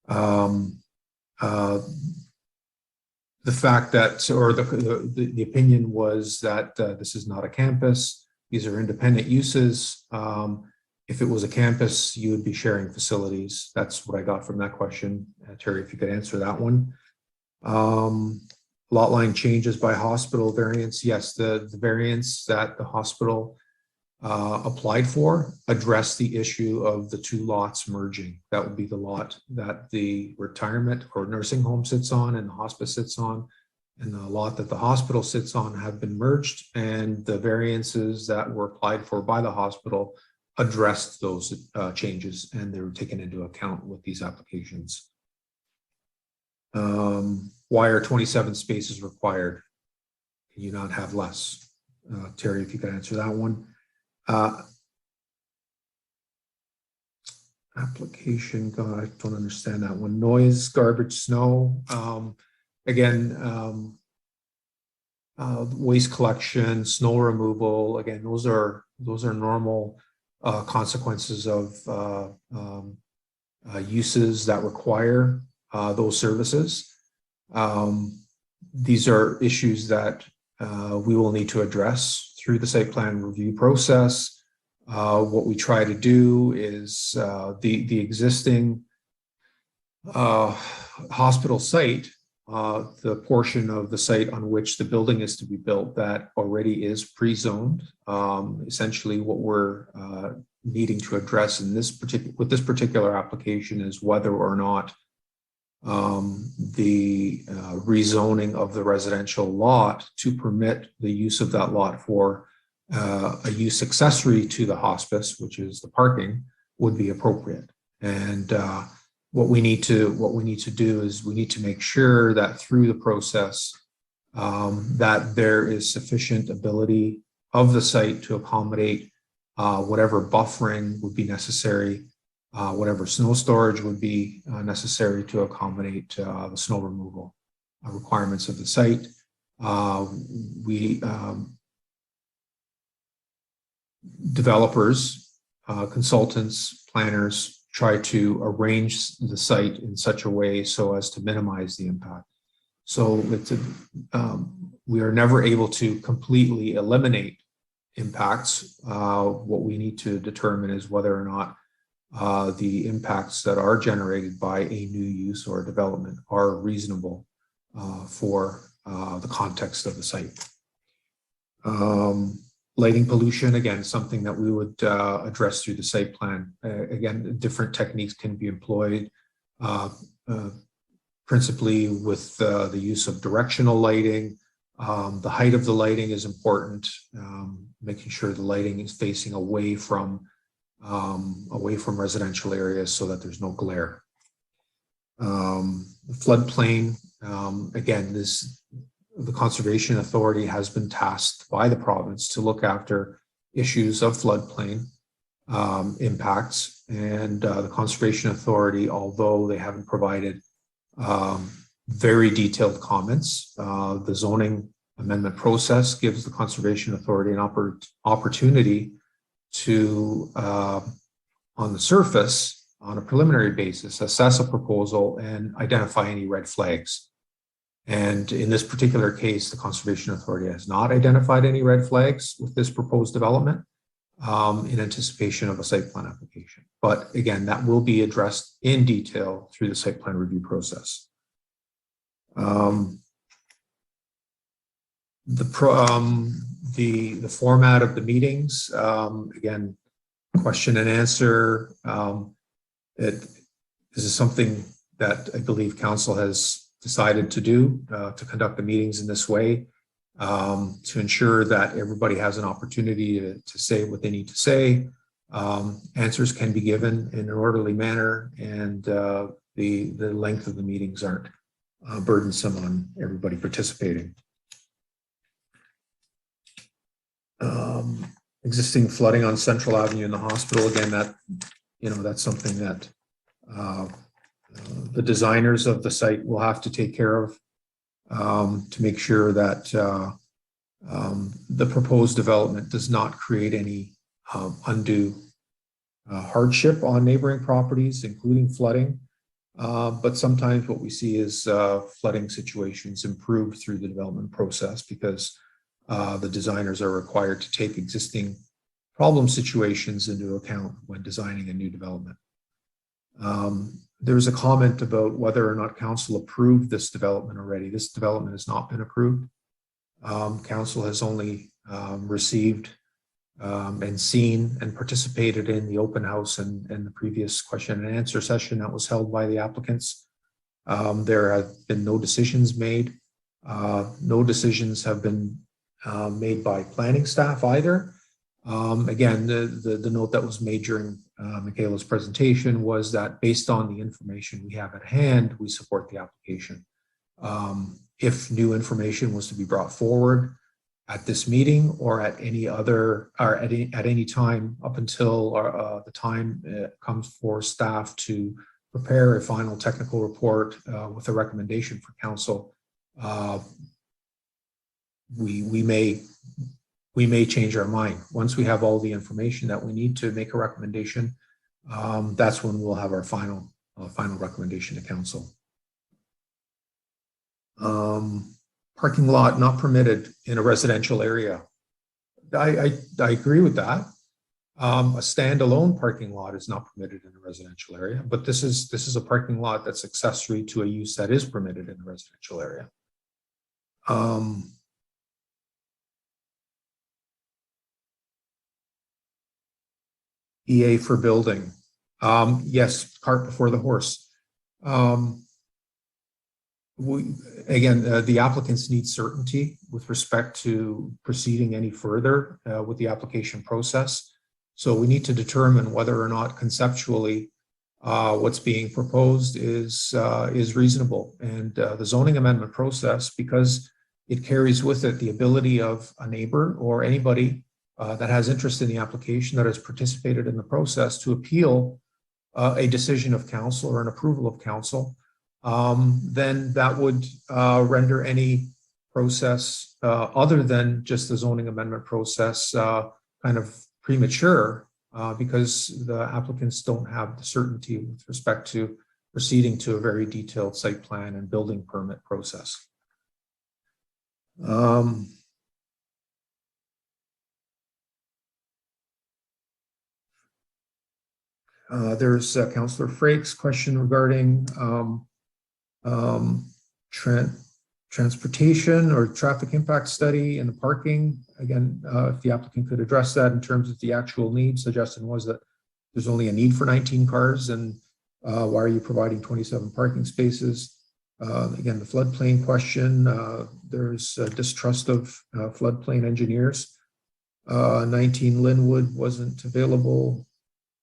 The fact that, or the opinion was that this is not a campus. These are independent uses. If it was a campus, you would be sharing facilities. That's what I got from that question. Terry, if you could answer that one. Lot line changes by hospital variance. Yes, the variance that the hospital applied for addressed the issue of the 2 lots merging. That would be the lot that the retirement or nursing home sits on and the hospice sits on, and the lot that the hospital sits on have been merged, and the variances that were applied for by the hospital addressed those changes, and they were taken into account with these applications. Why are 27 spaces required? Can you not have less? Terry, if you could answer that one. Application, God, I don't understand that one. Noise, garbage, snow. Again, waste collection, snow removal. Again, those are normal consequences of uses that require those services. These are issues that we will need to address through the site plan review process. What we try to do is the existing hospital site, the portion of the site on which the building is to be built that already is pre-zoned. Essentially, what we're needing to address in this particular application is whether or not the rezoning of the residential lot to permit the use of that lot for a use accessory to the hospice, which is the parking, would be appropriate. And what we need to do is we need to make sure that through the process that there is sufficient ability of the site to accommodate whatever buffering would be necessary, whatever snow storage would be necessary to accommodate the snow removal requirements of the site. Developers, consultants, planners try to arrange the site in such a way so as to minimize the impact. So we are never able to completely eliminate impacts. What we need to determine is whether or not the impacts that are generated by a new use or development are reasonable for the context of the site. Lighting pollution, again, something that we would address through the site plan. Again, different techniques can be employed, principally with the use of directional lighting. The height of the lighting is important, making sure the lighting is facing away from residential areas so that there's no glare. Floodplain, again, the Conservation Authority has been tasked by the province to look after issues of floodplain impacts, and the Conservation Authority, although they haven't provided very detailed comments, the zoning amendment process gives the Conservation Authority an opportunity to, on the surface, on a preliminary basis, assess a proposal and identify any red flags. And in this particular case, the Conservation Authority has not identified any red flags with this proposed development in anticipation of a site plan application. But again, that will be addressed in detail through the site plan review process. The format of the meetings, again, question and answer. This is something that I believe Council has decided to do, to conduct the meetings in this way, to ensure that everybody has an opportunity to say what they need to say. Answers can be given in an orderly manner, and the length of the meetings aren't burdensome on everybody participating. Existing flooding on Central Avenue in the hospital, again, that's something that the designers of the site will have to take care of to make sure that the proposed development does not create any undue hardship on neighboring properties, including flooding. But sometimes what we see is flooding situations improve through the development process because the designers are required to take existing problem situations into account when designing a new development. There's a comment about whether or not Council approved this development already. This development has not been approved. Council has only received and seen and participated in the open house and the previous question and answer session that was held by the applicants. There have been no decisions made. No decisions have been made by planning staff either. Again, the note that was made during Michaela's presentation was that based on the information we have at hand, we support the application. If new information was to be brought forward at this meeting or at any other, or at any time up until the time it comes for staff to prepare a final technical report with a recommendation for Council, we may change our mind. Once we have all the information that we need to make a recommendation, that's when we'll have our final recommendation to Council. Parking lot not permitted in a residential area. I agree with that. A standalone parking lot is not permitted in a residential area, but this is a parking lot that's accessory to a use that is permitted in a residential area. EA for building. Yes, cart before the horse. The applicants need certainty with respect to proceeding any further with the application process. So we need to determine whether or not conceptually what's being proposed is reasonable. And the zoning amendment process, because it carries with it the ability of a neighbor or anybody that has interest in the application that has participated in the process to appeal a decision of council or an approval of council, then that would render any process other than just the zoning amendment process kind of premature because the applicants don't have the certainty with respect to proceeding to a very detailed site plan and building permit process. There's Councillor Frakes' question regarding transportation or traffic impact study and the parking. Again, if the applicant could address that in terms of the actual need. Suggestion was that there's only a need for 19 cars, and why are you providing 27 parking spaces? Again, the floodplain question, there's distrust of floodplain engineers. 19 Linwood wasn't available.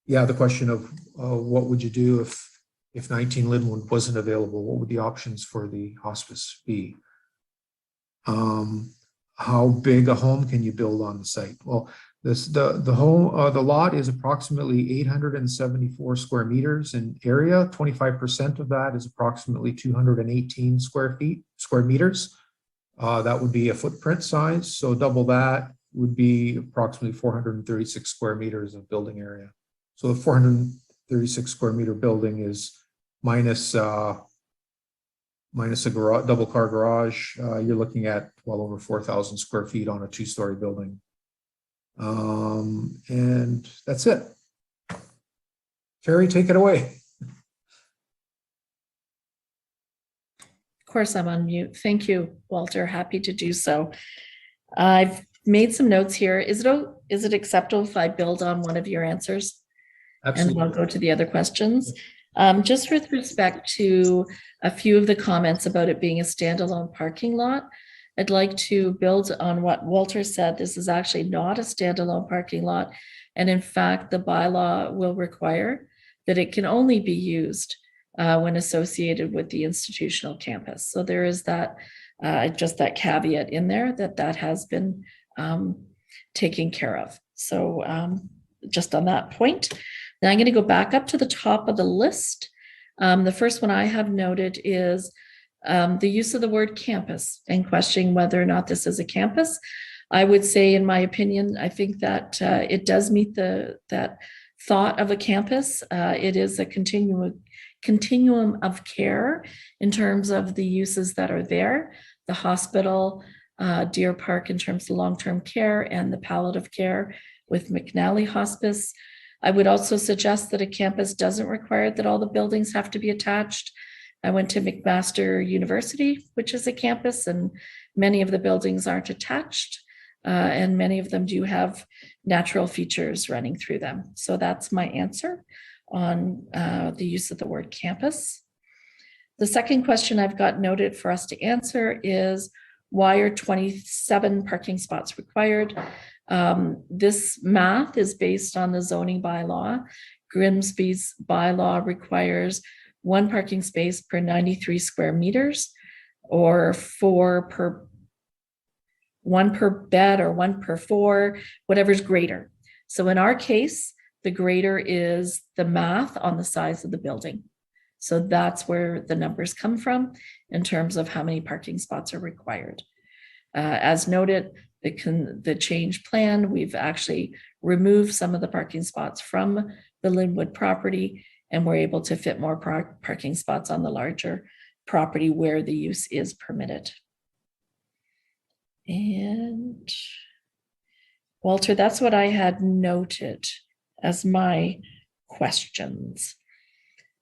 Yeah, the question of what would you do if 19 Linwood wasn't available? What would the options for the hospice be? How big a home can you build on the site? Well, the lot is approximately 874 square meters in area. 25% of that is approximately 218 square meters. That would be a footprint size. So double that would be approximately 436 square meters of building area. So the 436 square meter building is minus a double car garage. You're looking at well over 4,000 square feet on a 2-story building. And that's it. Terry, take it away. Of course, I'm on mute. Thank you, Walter. Happy to do so. I've made some notes here. Is it acceptable if I build on one of your answers? Absolutely. And I'll go to the other questions. Just with respect to a few of the comments about it being a standalone parking lot, I'd like to build on what Walter said. This is actually not a standalone parking lot. And in fact, the bylaw will require that it can only be used when associated with the institutional campus. So there is that, just that caveat in there that has been taken care of. So just on that point. Now I'm going to go back up to the top of the list. The first one I have noted is the use of the word campus and questioning whether or not this is a campus. I would say, in my opinion, I think that it does meet that thought of a campus. It is a continuum of care in terms of the uses that are there. The hospital, Deer Park in terms of long-term care, and the palliative care with McNally Hospice. I would also suggest that a campus doesn't require that all the buildings have to be attached. I went to McMaster University, which is a campus, and many of the buildings aren't attached, and many of them do have natural features running through them. So that's my answer on the use of the word campus. The second question I've got noted for us to answer is, why are 27 parking spots required? This math is based on the zoning bylaw. Grimsby's bylaw requires 1 parking space per 93 square meters, or 1 per bed, or 1 per 4, whatever's greater. So in our case, the greater is the math on the size of the building. So that's where the numbers come from in terms of how many parking spots are required. As noted, the change plan, we've actually removed some of the parking spots from the Linwood property, and we're able to fit more parking spots on the larger property where the use is permitted. And Walter, that's what I had noted as my questions.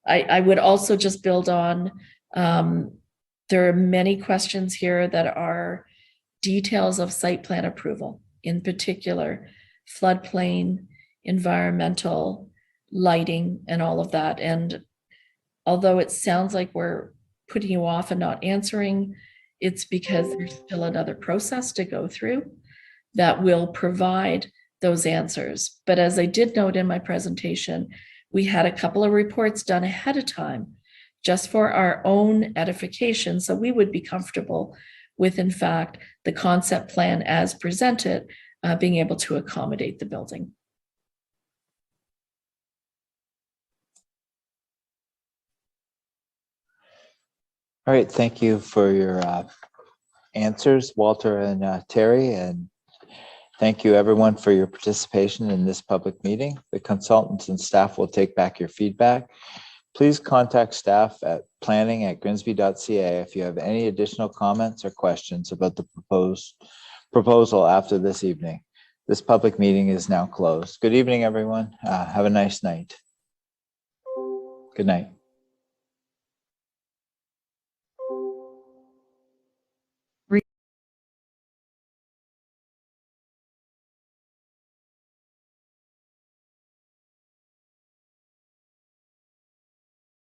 I would also just build on, there are many questions here that are details of site plan approval, in particular, floodplain, environmental, lighting, and all of that. And although it sounds like we're putting you off and not answering, it's because there's still another process to go through that will provide those answers. But as I did note in my presentation, we had a couple of reports done ahead of time just for our own edification. So we would be comfortable with, in fact, the concept plan as presented, being able to accommodate the building. All right, thank you for your answers, Walter and Terry, and thank you everyone for your participation in this public meeting. The consultants and staff will take back your feedback. Please contact staff at planning@grimsby.ca if you have any additional comments or questions about the proposal after this evening. This public meeting is now closed. Good evening, everyone. Have a nice night. Good night.